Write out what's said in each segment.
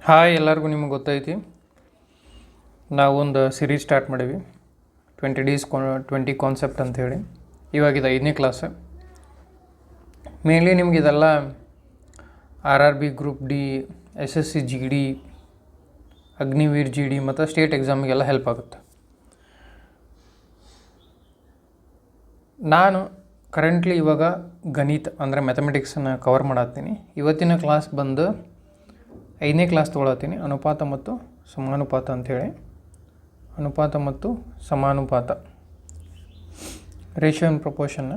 Hi ಎಲ್ಲರಿಗೂ ನಿಮಗೆ ಗೊತ್ತೈತಿ ನಾವು ಒಂದು ಸೀರೀಸ್ ಸ್ಟಾರ್ಟ್ ಮಾಡೀವಿ 20 ಡೇಸ್ 20 ಕಾನ್ಸೆಪ್ಟ್ ಅಂಥೇಳಿ. ಇವಾಗಿದು 5ನೇ ಕ್ಲಾಸ್. ಮೇನ್ಲಿ ನಿಮ್ಗೆ ಇದೆಲ್ಲ RRB group D, SSC GD, Agniveer GD ಮತ್ತು ಸ್ಟೇಟ್ ಎಕ್ಸಾಮಿಗೆಲ್ಲ ಹೆಲ್ಪ್ ಆಗುತ್ತೆ. ನಾನು ಕರೆಂಟ್ಲಿ ಇವಾಗ ಗಣಿತ ಅಂದರೆ ಮ್ಯಾಥಮೆಟಿಕ್ಸನ್ನು ಕವರ್ ಮಾಡತ್ತೀನಿ. ಇವತ್ತಿನ ಕ್ಲಾಸ್ ಬಂದು 5ನೇ ಕ್ಲಾಸ್ ತೊಗೊಳತ್ತೀನಿ, ಅನುಪಾತ ಮತ್ತು ಸಮಾನುಪಾತ ಅಂಥೇಳಿ. ಅನುಪಾತ ಮತ್ತು ಸಮಾನುಪಾತ, ratio and proportion.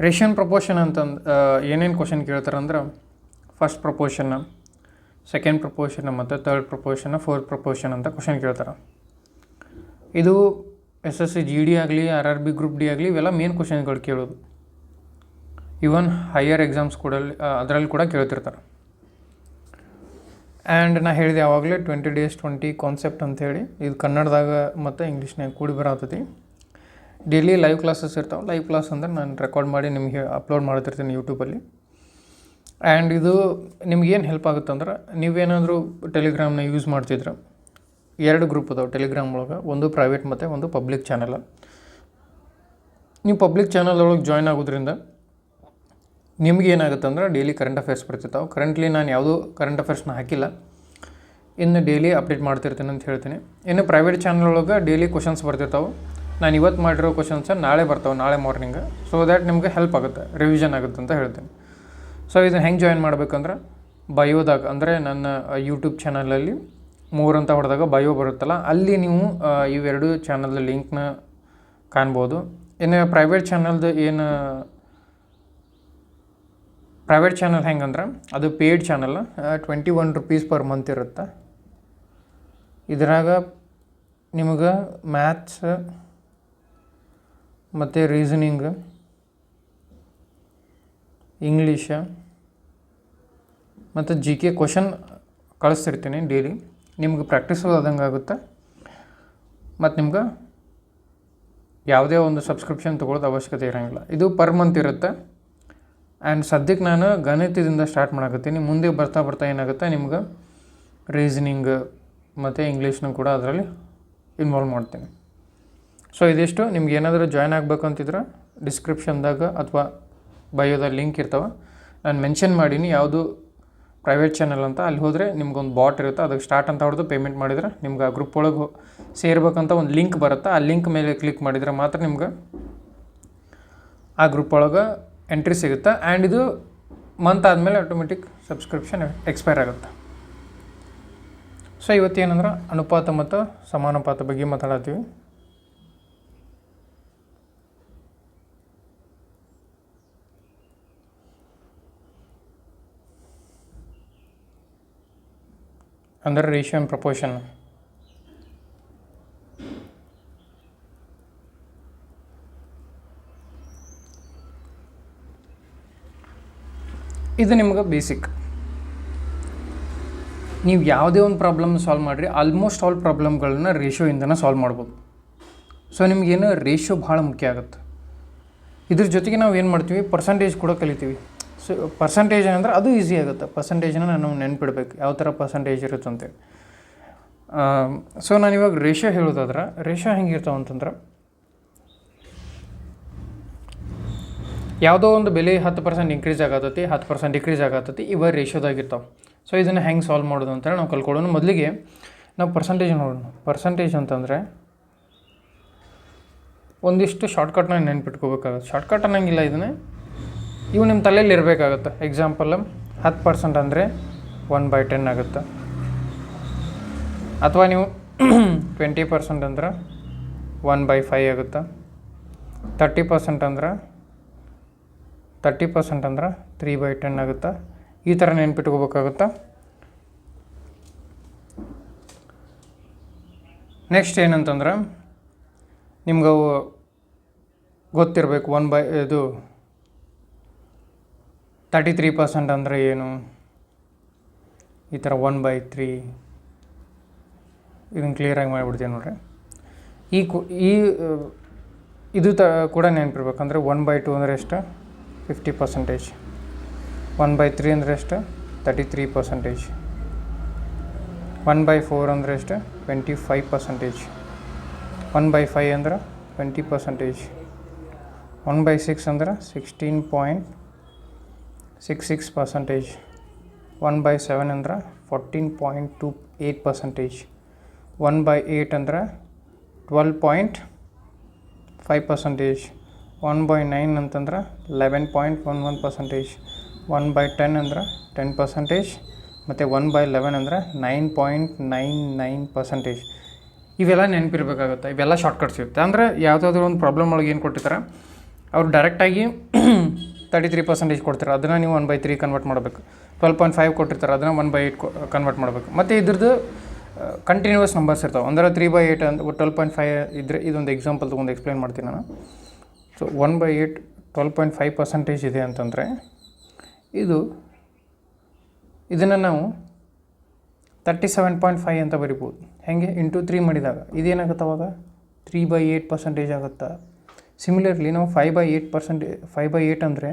Ratio and proportion ಅಂತಂದು ಏನೇನು ಕ್ವಶನ್ ಕೇಳ್ತಾರಂದ್ರೆ, ಫಸ್ಟ್ ಪ್ರಪೋರ್ಷನ್, ಸೆಕೆಂಡ್ ಪ್ರಪೋರ್ಷನ್ ಮತ್ತು ಥರ್ಡ್ ಪ್ರಪೋರ್ಷನ್, ಫೋರ್ತ್ ಪ್ರಪೋರ್ಷನ್ ಅಂತ ಕ್ವಶನ್ ಕೇಳ್ತಾರೆ. ಇದು SSC GD ಆಗಲಿ, RRB ಗ್ರೂಪ್ ಡಿ ಆಗಲಿ, ಇವೆಲ್ಲ ಮೇನ್ ಕ್ವಶನ್ಗಳು ಕೇಳೋದು. ಈವನ್ ಹೈಯರ್ ಎಕ್ಸಾಮ್ಸ್ ಕೂಡ ಅದರಲ್ಲಿ ಕೂಡ ಕೇಳ್ತಿರ್ತಾರೆ. ಆ್ಯಂಡ್ ನಾ ಹೇಳಿದೆ ಯಾವಾಗಲೇ 20 ಡೇಸ್ 20 ಕಾನ್ಸೆಪ್ಟ್ ಅಂಥೇಳಿ. ಇದು ಕನ್ನಡದಾಗ ಮತ್ತು ಇಂಗ್ಲೀಷ್ನಾಗ ಕೂಡಿ ಬರತ್ತೈತಿ. ಡೈಲಿ ಲೈವ್ ಕ್ಲಾಸಸ್ ಇರ್ತಾವೆ. ಲೈವ್ ಕ್ಲಾಸ್ ಅಂದ್ರೆ ನಾನು ರೆಕಾರ್ಡ್ ಮಾಡಿ ನಿಮಗೆ ಅಪ್ಲೋಡ್ ಮಾಡ್ತಿರ್ತೀನಿ ಯೂಟ್ಯೂಬಲ್ಲಿ. ಆ್ಯಂಡ್ ಇದು ನಿಮ್ಗೇನು ಹೆಲ್ಪ್ ಆಗುತ್ತೆ ಅಂದ್ರೆ, ನೀವೇನಾದರೂ ಟೆಲಿಗ್ರಾಮ್ನ ಯೂಸ್ ಮಾಡ್ತಿದ್ರೆ, 2 ಗ್ರೂಪ್ ಅದಾವೆ ಟೆಲಿಗ್ರಾಮ್ ಒಳಗೆ, ಒಂದು ಪ್ರೈವೇಟ್ ಮತ್ತು ಒಂದು ಪಬ್ಲಿಕ್ ಚಾನಲ್. ನೀವು ಪಬ್ಲಿಕ್ ಚಾನಲ್ ಒಳಗೆ ಜಾಯ್ನ್ ಆಗೋದ್ರಿಂದ ನಿಮ್ಗೆ ಏನಾಗುತ್ತೆ ಅಂದ್ರೆ, ಡೈಲಿ ಕರೆಂಟ್ ಅಫೇರ್ಸ್ ಬರ್ತಿರ್ತಾವೆ. ಕರೆಂಟ್ಲಿ ನಾನು ಯಾವುದೂ ಕರೆಂಟ್ ಅಫೇರ್ಸ್ನ ಹಾಕಿಲ್ಲ, ಇನ್ನು ಡೈಲಿ ಅಪ್ಡೇಟ್ ಮಾಡ್ತಿರ್ತೀನಿ ಅಂತ ಹೇಳ್ತೀನಿ. ಇನ್ನು ಪ್ರೈವೇಟ್ ಚಾನಲ್ ಒಳಗೆ ಡೈಲಿ ಕ್ವಶನ್ಸ್ ಬರ್ತಿರ್ತಾವೆ. ನಾನು ಇವತ್ತು ಮಾಡಿರೋ ಕ್ವಶನ್ಸ್ ನಾಳೆ ಬರ್ತಾವೆ, ನಾಳೆ ಮಾರ್ನಿಂಗ್. ಸೊ ದ್ಯಾಟ್ ನಿಮಗೆ ಹೆಲ್ಪ್ ಆಗುತ್ತೆ, ರಿವಿಷನ್ ಆಗುತ್ತೆ ಅಂತ ಹೇಳ್ತೀನಿ. ಸೊ ಇದನ್ನು ಹೆಂಗೆ ಜಾಯಿನ್ ಮಾಡಬೇಕಂದ್ರೆ, ಬಯೋದಾಗ ಅಂದರೆ ನನ್ನ ಯೂಟ್ಯೂಬ್ ಚಾನಲಲ್ಲಿ 3 ಅಂತ ಹೊಡೆದಾಗ ಬಯೋ ಬರುತ್ತಲ್ಲ, ಅಲ್ಲಿ ನೀವು ಇವೆರಡು ಚಾನಲ್ದ ಲಿಂಕ್ನ ಕಾಣ್ಬೋದು. ಇನ್ನು ಪ್ರೈವೇಟ್ ಚಾನಲ್ದು ಏನು ಪ್ರೈವೇಟ್ ಚಾನಲ್ ಹೆಂಗಂದ್ರೆ, ಅದು paid channel, 21 rupees per month ಇರುತ್ತೆ. ಇದ್ರಾಗ ನಿಮಗೆ ಮ್ಯಾಥ್ಸ್ ಮತ್ತು ರೀಸನಿಂಗ್, ಇಂಗ್ಲೀಷ ಮತ್ತು GK ಕ್ವಶನ್ ಕಳಿಸ್ತಿರ್ತೀನಿ ಡೈಲಿ. ನಿಮ್ಗೆ ಪ್ರಾಕ್ಟೀಸ್ ಆದಂಗೆ ಆಗುತ್ತೆ ಮತ್ತು ನಿಮ್ಗೆ ಯಾವುದೇ ಒಂದು ಸಬ್ಸ್ಕ್ರಿಪ್ಷನ್ ತೊಗೊಳ್ಳೋದು ಅವಶ್ಯಕತೆ ಇರೋಂಗಿಲ್ಲ. ಇದು ಪರ್ ಮಂತ್ ಇರುತ್ತೆ. ಆ್ಯಂಡ್ ಸದ್ಯಕ್ಕೆ ನಾನು ಗಣಿತದಿಂದ ಸ್ಟಾರ್ಟ್ ಮಾಡಕತ್ತೀನಿ. ಮುಂದೆ ಬರ್ತಾ ಬರ್ತಾ ಏನಾಗುತ್ತೆ, ನಿಮ್ಗೆ ರೀಸನಿಂಗ್ ಮತ್ತು ಇಂಗ್ಲೀಷ್ನೂ ಕೂಡ ಅದರಲ್ಲಿ ಇನ್ವಾಲ್ವ್ ಮಾಡ್ತೀನಿ. ಸೊ ಇದಿಷ್ಟು. ನಿಮ್ಗೆ ಏನಾದರೂ ಜಾಯ್ನ್ ಆಗಬೇಕು ಅಂತಿದ್ರೆ ಡಿಸ್ಕ್ರಿಪ್ಷನ್ದಾಗ ಅಥವಾ ಬಯೋದ ಲಿಂಕ್ ಇರ್ತಾವೆ, ನಾನು ಮೆನ್ಷನ್ ಮಾಡೀನಿ ಯಾವುದು ಪ್ರೈವೇಟ್ ಚಾನಲ್ ಅಂತ. ಅಲ್ಲಿ ಹೋದರೆ ನಿಮ್ಗೊಂದು ಬಾಟ್ ಇರುತ್ತೆ, ಅದಕ್ಕೆ ಸ್ಟಾರ್ಟ್ ಅಂತ ಹೊಡೆದು ಪೇಮೆಂಟ್ ಮಾಡಿದರೆ ನಿಮ್ಗೆ ಆ ಗ್ರೂಪ್ ಒಳಗೆ ಸೇರ್ಬೇಕಂತ ಒಂದು ಲಿಂಕ್ ಬರುತ್ತೆ. ಆ ಲಿಂಕ್ ಮೇಲೆ ಕ್ಲಿಕ್ ಮಾಡಿದರೆ ಮಾತ್ರ ನಿಮ್ಗೆ ಆ ಗ್ರೂಪ್ ಒಳಗೆ ಎಂಟ್ರಿ ಸಿಗುತ್ತೆ. ಆ್ಯಂಡ್ ಇದು ಮಂತ್ ಆದಮೇಲೆ ಆಟೋಮೆಟಿಕ್ ಸಬ್ಸ್ಕ್ರಿಪ್ಷನ್ ಎಕ್ಸ್ಪೈರ್ ಆಗುತ್ತೆ. ಸೊ ಇವತ್ತೇನಂದ್ರೆ ಅನುಪಾತ ಮತ್ತು ಸಮಾನುಪಾತ ಬಗ್ಗೆ ಮಾತಾಡತ್ತೀವಿ. ಅಂದರೆ ರೇಷಿಯೋ ಆ್ಯಂಡ್ ಪ್ರಪೋರ್ಷನ್. ಇದು ನಿಮ್ಗೆ ಬೇಸಿಕ್. ನೀವು ಯಾವುದೇ ಒಂದು ಪ್ರಾಬ್ಲಮ್ ಸಾಲ್ವ್ ಮಾಡಿರಿ, ಆಲ್ಮೋಸ್ಟ್ ಆಲ್ ಪ್ರಾಬ್ಲಮ್ಗಳನ್ನ ರೇಷಿಯೋಯಿಂದನೇ ಸಾಲ್ವ್ ಮಾಡ್ಬೋದು. ಸೊ ನಿಮಗೇನು ರೇಷಿಯೋ ಭಾಳ ಮುಖ್ಯ ಆಗುತ್ತೆ. ಇದ್ರ ಜೊತೆಗೆ ನಾವು ಏನು ಮಾಡ್ತೀವಿ, ಪರ್ಸಂಟೇಜ್ ಕೂಡ ಕಲಿತೀವಿ. ಸೊ ಪರ್ಸಂಟೇಜ್ ಅಂದರೆ ಅದು ಈಸಿ ಆಗುತ್ತೆ. ಪರ್ಸಂಟೇಜನ್ನ ನಾನು ನೆನ್ಪಿಡ್ಬೇಕು, ಯಾವ ಥರ ಪರ್ಸಂಟೇಜ್ ಇರುತ್ತೆ ಅಂತೇಳಿ. ಸೊ ನಾನು ಇವಾಗ ರೇಷಿಯೋ ಹೇಳೋದಾದ್ರೆ, ರೇಷಿಯೋ ಹೆಂಗಿರ್ತಾವೆ ಅಂತಂದ್ರೆ, ಯಾವುದೋ ಒಂದು ಬೆಲೆ 10% ಇನ್ಕ್ರೀಸ್ ಆಗತ್ತೈತಿ, 10% ಡಿಕ್ರೀಸ್ ಆಗತ್ತೈತಿ, ಇವ ರೇಷಿಯೋದಾಗಿರ್ತಾವೆ. ಸೊ ಇದನ್ನು ಹೆಂಗೆ ಸಾಲ್ವ್ ಮಾಡೋದು ಅಂತೇಳಿ ನಾವು ಕಲ್ಕೊಳ್ಳೋಣ. ಮೊದಲಿಗೆ ನಾವು ಪರ್ಸಂಟೇಜ್ ನೋಡೋಣ. ಪರ್ಸಂಟೇಜ್ ಅಂತಂದರೆ ಒಂದಿಷ್ಟು ಶಾರ್ಟ್ಕಟ್ನ ನೆನ್ಪಿಟ್ಕೋಬೇಕಾಗುತ್ತೆ. ಶಾರ್ಟ್ಕಟ್ ಅನ್ನಂಗಿಲ್ಲ, ಇದನ್ನೇ ಇವು ನಿಮ್ಮ ತಲೆಯಲ್ಲಿ ಇರಬೇಕಾಗತ್ತೆ. ಎಕ್ಸಾಂಪಲ್ 10% ಅಂದರೆ 1/10 ಆಗುತ್ತೆ. ಅಥವಾ ನೀವು 20% ಅಂದ್ರೆ 1/5 ಆಗುತ್ತೆ. 30% ಅಂದ್ರೆ 3/10 ಆಗುತ್ತೆ. ಈ ಥರ ನೆನ್ಪಿಟ್ಕೋಬೇಕಾಗುತ್ತೆ. ನೆಕ್ಸ್ಟ್ ಏನಂತಂದ್ರೆ, ನಿಮ್ಗೆ ಅವು ಗೊತ್ತಿರಬೇಕು. 33% ಅಂದರೆ ಏನು, ಈ ಥರ 1/3. ಇದನ್ನು ಕ್ಲಿಯರಾಗಿ ಮಾಡಿಬಿಡ್ತೀನಿ ನೋಡ್ರಿ. ಇದು ಕೂಡ ನೆನಪಿರ್ಬೇಕಂದ್ರೆ 1/2 ಅಂದರೆ ಎಷ್ಟು, 50%. 1/3 ಅಂದರೆ ಎಷ್ಟು, 33%. 1/4 ಅಂದರೆ ಎಷ್ಟು 25%. 1/5 ಅಂದ್ರೆ 20%. 1/6 ಅಂದ್ರೆ 16.66%. 1/7 ಅಂದ್ರೆ 14.28%. 1/8 ಅಂದ್ರೆ 12.5%. 1/9 ಅಂತಂದ್ರೆ 11.11%. 1/10 ಅಂದ್ರೆ 10%. ಮತ್ತು 1/11 ಅಂದ್ರೆ 9.99%. ಇವೆಲ್ಲ ನೆನಪಿರ್ಬೇಕಾಗುತ್ತೆ. ಇವೆಲ್ಲ ಶಾರ್ಟ್ಕಟ್ಸ್ ಇರುತ್ತೆ. ಅಂದರೆ ಯಾವುದಾದ್ರೂ ಒಂದು ಪ್ರಾಬ್ಲಮ್ ಒಳಗೆ ಏನು ಕೊಟ್ಟಿರ್ತಾರೆ ಅವ್ರು ಡೈರೆಕ್ಟಾಗಿ 33% ಕೊಡ್ತಾರೆ, ಅದನ್ನು ನೀವು 1/3 ಕನ್ವರ್ಟ್ ಮಾಡಬೇಕು. 12.5 ಕೊಟ್ಟಿರ್ತಾರೆ, ಅದನ್ನು 1/8 ಕನ್ವರ್ಟ್ ಮಾಡಬೇಕು. ಮತ್ತು ಇದ್ರದ್ದು ಕಂಟಿನ್ಯೂಸ್ ನಂಬರ್ಸ್ ಇರ್ತಾವೆ. ಅಂದರೆ 3/8 ಅಂತ 12.5 ಇದ್ದರೆ ಇದೊಂದು ಎಕ್ಸಾಂಪಲ್ ತೊಗೊಂಡು ಎಕ್ಸ್ಪ್ಲೇನ್ ಮಾಡ್ತೀನಿ ನಾನು. ಸೊ 1/8 12.5% ಇದೆ ಅಂತಂದರೆ ಇದನ್ನು ನಾವು 37.5 ಅಂತ ಬರಿಬೋದು. ಹೇಗೆ ಇಂಟು 3 ಮಾಡಿದಾಗ ಇದೇನಾಗುತ್ತೆ ಅವಾಗ 3/8% ಆಗುತ್ತೆ. ಸಿಮಿಲರ್ಲಿ ನಾವು 5/8 ಅಂದರೆ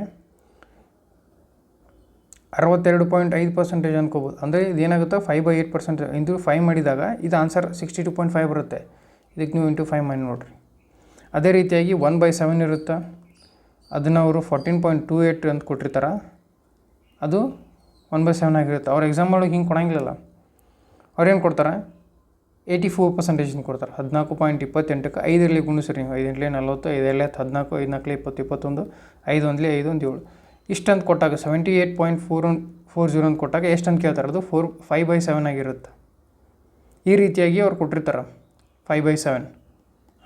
62.5% ಅನ್ಕೋಬೋದು. ಅಂದರೆ ಇದೇನಾಗುತ್ತೆ 5/8% ಇಂಟು 5 ಮಾಡಿದಾಗ ಇದು ಆನ್ಸರ್ 62.5 ಬರುತ್ತೆ. ಇದಕ್ಕೆ ನೀವು ಇಂಟು 5 ಮಾಡಿ ನೋಡಿರಿ. ಅದೇ ರೀತಿಯಾಗಿ 1/7 ಇರುತ್ತೆ, ಅದನ್ನು ಅವರು 14.28 ಅಂತ ಕೊಟ್ಟಿರ್ತಾರೆ, ಅದು 1/7 ಆಗಿರುತ್ತೆ. ಅವ್ರ ಎಕ್ಸಾಮ್ ಒಳಗೆ ಹಿಂಗೆ ಕೊಡೋಂಗಿಲ್ಲಲ್ಲ. ಅವ್ರೇನು ಕೊಡ್ತಾರೆ 84% ಕೊಡ್ತಾರೆ. 14.28ಕ್ಕೆ 5 ಗುಣಿಸ್ರಿ ನೀವು. 5 × 40, 5 × 14, 5 × 20, 21, 5 × 5 = 7. ಇಷ್ಟಂತ ಕೊಟ್ಟಾಗ 78.440 ಅಂತ ಕೊಟ್ಟಾಗ ಎಷ್ಟಂತ ಕೇಳ್ತಾರೆ, ಅದು 5/7 ಆಗಿರುತ್ತೆ. ಈ ರೀತಿಯಾಗಿ ಅವ್ರು ಕೊಟ್ಟಿರ್ತಾರೆ 5/7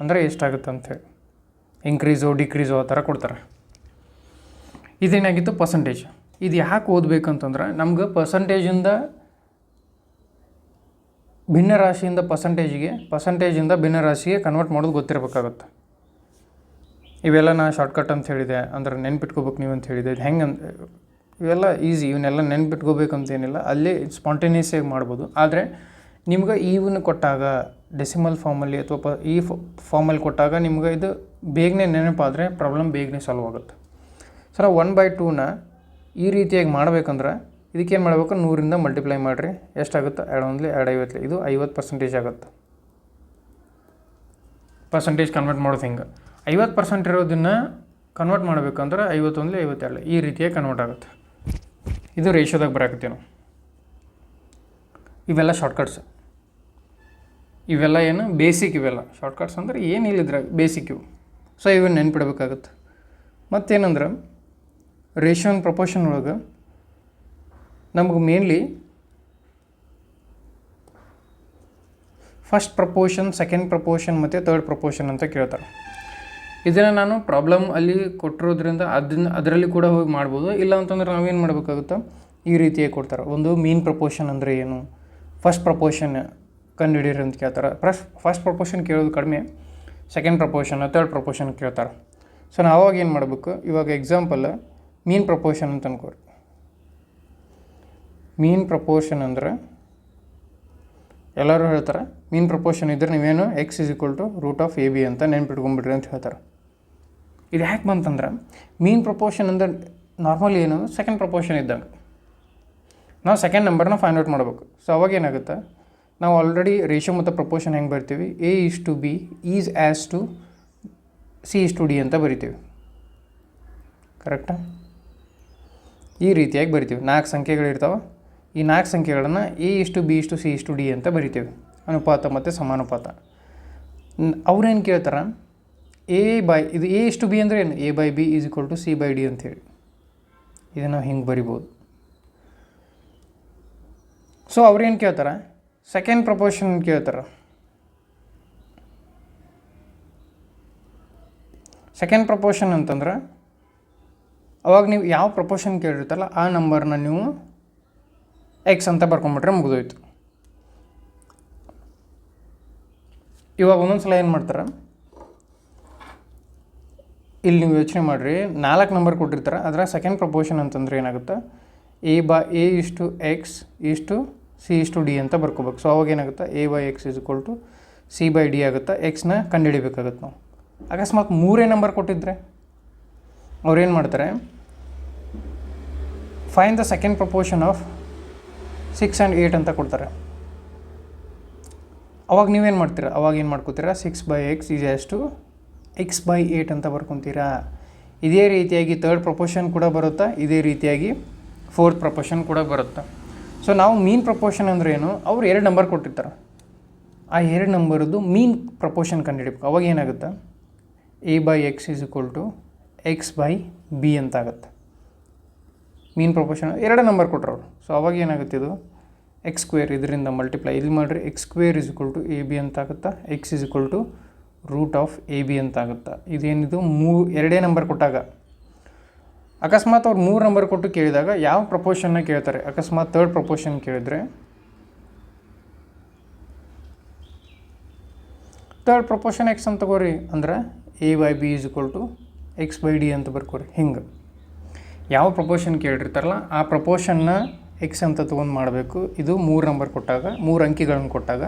ಅಂದರೆ ಎಷ್ಟಾಗುತ್ತೆ ಅಂಥೇಳಿ, ಇನ್ಕ್ರೀಸು ಡಿಕ್ರೀಸು ಆ ಥರ ಕೊಡ್ತಾರೆ. ಇದೇನಾಗಿತ್ತು ಪರ್ಸಂಟೇಜ್. ಇದು ಯಾಕೆ ಓದಬೇಕಂತಂದ್ರೆ ನಮ್ಗೆ ಪರ್ಸಂಟೇಜಿಂದ ಭಿನ್ನರಾಶಿಯಿಂದ ಪರ್ಸಂಟೇಜಿಂದ ಭಿನ್ನರಾಶಿಗೆ ಕನ್ವರ್ಟ್ ಮಾಡೋದು ಗೊತ್ತಿರಬೇಕಾಗುತ್ತೆ. ಇವೆಲ್ಲ ನಾನು ಶಾರ್ಟ್ಕಟ್ ಅಂತ ಹೇಳಿದೆ, ಅಂದ್ರೆ ನೆನ್ಪಿಟ್ಕೋಬೇಕು ನೀವು ಅಂತ ಹೇಳಿದೆ. ಇದು ಹೆಂಗೆ ಇವೆಲ್ಲ ಈಸಿ, ಇವನ್ನೆಲ್ಲ ನೆನ್ಪಿಟ್ಕೋಬೇಕಂತೇನಿಲ್ಲ, ಅಲ್ಲೇ ಸ್ಪಾಂಟೇನಿಯಸ್ಸಾಗಿ ಮಾಡ್ಬೋದು. ಆದರೆ ನಿಮ್ಗೆ ಇವನ್ನ ಕೊಟ್ಟಾಗ ಡೆಸಿಮಲ್ ಫಾರ್ಮಲ್ಲಿ ಅಥವಾ ಈ ಫಾರ್ಮಲ್ಲಿ ಕೊಟ್ಟಾಗ ನಿಮ್ಗೆ ಇದು ಬೇಗನೆ ನೆನಪಾದರೆ ಪ್ರಾಬ್ಲಮ್ ಬೇಗನೆ ಸಾಲ್ವ್ ಆಗುತ್ತೆ. ಸೊ ನಾವು 1/2ನ ಈ ರೀತಿಯಾಗಿ ಮಾಡ್ಬೇಕಂದ್ರೆ ಇದಕ್ಕೇನು ಮಾಡಬೇಕು, 100ರಿಂದ ಮಲ್ಟಿಪ್ಲೈ ಮಾಡಿರಿ. ಎಷ್ಟಾಗುತ್ತೆ 2 × 2 = 50. ಇದು 50% ಆಗುತ್ತೆ. ಪರ್ಸಂಟೇಜ್ ಕನ್ವರ್ಟ್ ಮಾಡೋದು ಹಿಂಗೆ 50% ಇರೋದನ್ನು ಕನ್ವರ್ಟ್ ಮಾಡಬೇಕಂದ್ರೆ 51 × 52 ಈ ರೀತಿಯಾಗಿ ಕನ್ವರ್ಟ್ ಆಗುತ್ತೆ. ಇದು ರೇಷಿಯೋದಾಗ ಬರಾಕತ್ತೀವಿ ನಾವು. ಇವೆಲ್ಲ ಶಾರ್ಟ್ಕಟ್ಸ್. ಇವೆಲ್ಲ ಏನು ಬೇಸಿಕ್. ಇವೆಲ್ಲ ಶಾರ್ಟ್ಕಟ್ಸ್ ಅಂದರೆ ಏನಿಲ್ಲಿದ್ರಾಗ ಬೇಸಿಕ್ ಇವು. ಸೊ ಇವನ್ನ ನೆನ್ಪಿಡ್ಬೇಕಾಗತ್ತೆ. ಮತ್ತೇನಂದ್ರೆ ರೇಷಿಯೋ ಆ್ಯಂಡ್ ಪ್ರಪೋರ್ಷನ್ ಒಳಗೆ ನಮಗೆ mainly first proportion, second proportion ಮತ್ತು ಥರ್ಡ್ ಪ್ರಪೋರ್ಷನ್ ಅಂತ ಕೇಳ್ತಾರೆ. ಇದನ್ನು ನಾನು ಪ್ರಾಬ್ಲಮ್ ಅಲ್ಲಿ ಕೊಟ್ಟಿರೋದ್ರಿಂದ ಅದರಲ್ಲಿ ಕೂಡ ಹೋಗಿ ಮಾಡ್ಬೋದು. ಇಲ್ಲ ಅಂತಂದ್ರೆ ನಾವೇನು ಮಾಡಬೇಕಾಗುತ್ತೆ, ಈ ರೀತಿಯಾಗಿ ಕೊಡ್ತಾರೆ. ಒಂದು ಮೀನ್ ಪ್ರಪೋರ್ಷನ್ ಅಂದರೆ ಏನು, ಫಸ್ಟ್ ಪ್ರಪೋರ್ಷನ್ ಕಂಡುಹಿಡಿಯಿರಿ ಅಂತ ಕೇಳ್ತಾರೆ. ಫಸ್ಟ್ ಪ್ರಪೋರ್ಷನ್ ಕೇಳೋದು ಕಡಿಮೆ, ಸೆಕೆಂಡ್ ಪ್ರಪೋರ್ಷನ್ ಥರ್ಡ್ ಪ್ರಪೋರ್ಷನ್ ಕೇಳ್ತಾರೆ. ಸೊ ನಾವು ಅವಾಗ ಏನು ಮಾಡಬೇಕು, ಇವಾಗ ಎಕ್ಸಾಂಪಲ್ ಮೀನ್ ಪ್ರಪೋರ್ಷನ್ ಅಂತ ಅನ್ಕೋರಿ. ಮೀನ್ ಪ್ರಪೋರ್ಷನ್ ಅಂದರೆ ಎಲ್ಲರೂ ಹೇಳ್ತಾರೆ, ಮೀನ್ ಪ್ರಪೋರ್ಷನ್ ಇದ್ದರೆ ನೀವೇನು x = √(ab) ಅಂತ ನೆನ್ಪಿಟ್ಕೊಂಡ್ಬಿಡ್ರಿ ಅಂತ ಹೇಳ್ತಾರೆ. ಇದು ಯಾಕೆ ಬಂತಂದ್ರೆ ಮೀನ್ ಪ್ರಪೋರ್ಷನ್ ಅಂದರೆ ನಾರ್ಮಲಿ ಏನು ಸೆಕೆಂಡ್ ಪ್ರಪೋರ್ಷನ್ ಇದ್ದಂಗೆ ನಾವು ಸೆಕೆಂಡ್ ನಂಬರ್ನ ಫೈಂಡ್ ಔಟ್ ಮಾಡಬೇಕು. ಸೊ ಅವಾಗ ಏನಾಗುತ್ತೆ, ನಾವು ಆಲ್ರೆಡಿ ರೇಷಿಯೋ ಮತ್ತು ಪ್ರಪೋರ್ಷನ್ ಹೆಂಗೆ ಬರ್ತೀವಿ, a:b is as to c:d ಅಂತ ಬರಿತೀವಿ. ಕರೆಕ್ಟಾ? ಈ ರೀತಿಯಾಗಿ ಬರಿತೀವಿ. 4 ಸಂಖ್ಯೆಗಳಿರ್ತಾವೆ. ಈ 4 ಸಂಖ್ಯೆಗಳನ್ನು a:b c:d ಅಂತ ಬರಿತೀವಿ, ಅನುಪಾತ ಮತ್ತು ಸಮಾನುಪಾತ. ಅವ್ರೇನು ಕೇಳ್ತಾರೆ, ಇದು a:b ಅಂದರೆ ಏನು, a/b = c/d ಅಂಥೇಳಿ ಇದನ್ನು ನಾವು ಹಿಂಗೆ ಬರಿಬೋದು. ಸೊ ಅವ್ರೇನು ಕೇಳ್ತಾರೆ, ಸೆಕೆಂಡ್ ಪ್ರಪೋರ್ಷನ್ ಕೇಳ್ತಾರೆ. ಸೆಕೆಂಡ್ ಪ್ರಪೋರ್ಷನ್ ಅಂತಂದ್ರೆ ಅವಾಗ ನೀವು ಯಾವ ಪ್ರಪೋರ್ಷನ್ ಕೇಳಿರ್ತಾರಲ್ಲ ಆ ನಂಬರ್ನ ನೀವು x ಅಂತ ಬರ್ಕೊಂಬಿಟ್ರೆ ಮುಗಿದೋಯ್ತು. ಇವಾಗ ಒಂದೊಂದು ಸಲ ಏನು ಮಾಡ್ತಾರೆ, ಇಲ್ಲಿ ನೀವು ಯೋಚನೆ ಮಾಡಿರಿ, 4 ನಂಬರ್ ಕೊಟ್ಟಿರ್ತಾರೆ. ಅದರ ಸೆಕೆಂಡ್ ಪ್ರಪೋರ್ಷನ್ ಅಂತಂದ್ರೆ ಏನಾಗುತ್ತೆ, a/x c/d ಅಂತ ಬರ್ಕೋಬೇಕು. ಸೊ ಅವಾಗ ಏನಾಗುತ್ತೆ, a/x = c/d ಆಗುತ್ತೆ. ಎಕ್ಸ್ನ ಕಂಡುಹಿಡಿಬೇಕಾಗುತ್ತೆ ನಾವು. ಅಕಸ್ಮಾತ್ 3 ನಂಬರ್ ಕೊಟ್ಟಿದ್ರೆ ಅವ್ರೇನು ಮಾಡ್ತಾರೆ, find the second proportion of 6 and 8 ಅಂತ ಕೊಡ್ತಾರೆ. ಅವಾಗ ನೀವೇನು ಮಾಡ್ತೀರಾ, ಅವಾಗ ಏನು ಮಾಡ್ಕೋತೀರಾ, 6/x x/8 ಅಂತ ಬರ್ಕೊತೀರಾ. ಇದೇ ರೀತಿಯಾಗಿ ಥರ್ಡ್ ಪ್ರಪೋರ್ಷನ್ ಕೂಡ ಬರುತ್ತಾ, ಇದೇ ರೀತಿಯಾಗಿ ಫೋರ್ತ್ ಪ್ರಪೋರ್ಷನ್ ಕೂಡ ಬರುತ್ತೆ. ಸೊ ನಾವು ಮೀನ್ ಪ್ರಪೋರ್ಷನ್ ಅಂದ್ರೆ ಏನು, ಅವ್ರು 2 ನಂಬರ್ ಕೊಟ್ಟಿರ್ತಾರೆ, ಆ 2 ನಂಬರದ್ದು ಮೀನ್ ಪ್ರಪೋರ್ಷನ್ ಕಂಡುಹಿಡಿಬೇಕು. ಅವಾಗ ಏನಾಗುತ್ತೆ, a/x = x/b ಅಂತ ಆಗುತ್ತೆ. ಮೀನ್ ಪ್ರಪೋರ್ಷನ್ 2 ನಂಬರ್ ಕೊಟ್ಟರು. ಸೊ ಅವಾಗ ಏನಾಗುತ್ತೆ, ಇದು x² ಇದರಿಂದ ಮಲ್ಟಿಪ್ಲೈ ಇಲ್ಲಿ ಮಾಡಿರಿ, x² = ab ಅಂತ ಆಗುತ್ತಾ, x √ab ಅಂತ ಆಗುತ್ತೆ. ಇದೇನಿದು 2 ನಂಬರ್ ಕೊಟ್ಟಾಗ. ಅಕಸ್ಮಾತ್ ಅವ್ರು 3 ನಂಬರ್ ಕೊಟ್ಟು ಕೇಳಿದಾಗ ಯಾವ ಪ್ರಪೋರ್ಷನ್ನ ಕೇಳ್ತಾರೆ, ಅಕಸ್ಮಾತ್ ಥರ್ಡ್ ಪ್ರಪೋರ್ಷನ್ ಕೇಳಿದರೆ ಥರ್ಡ್ ಪ್ರಪೋರ್ಷನ್ x ಅಂತ ತಗೋರಿ, ಅಂದ್ರೆ a/b = x/d ಅಂತ ಬರ್ಕೋರಿ. ಹಿಂಗೆ ಯಾವ ಪ್ರಪೋರ್ಷನ್ ಕೇಳಿರ್ತಾರಲ್ಲ ಆ ಪ್ರಪೋರ್ಷನ್ನ x ಅಂತ ತೊಗೊಂಡು ಮಾಡಬೇಕು. ಇದು 3 ನಂಬರ್ ಕೊಟ್ಟಾಗ, 3 ಅಂಕಿಗಳನ್ನು ಕೊಟ್ಟಾಗ.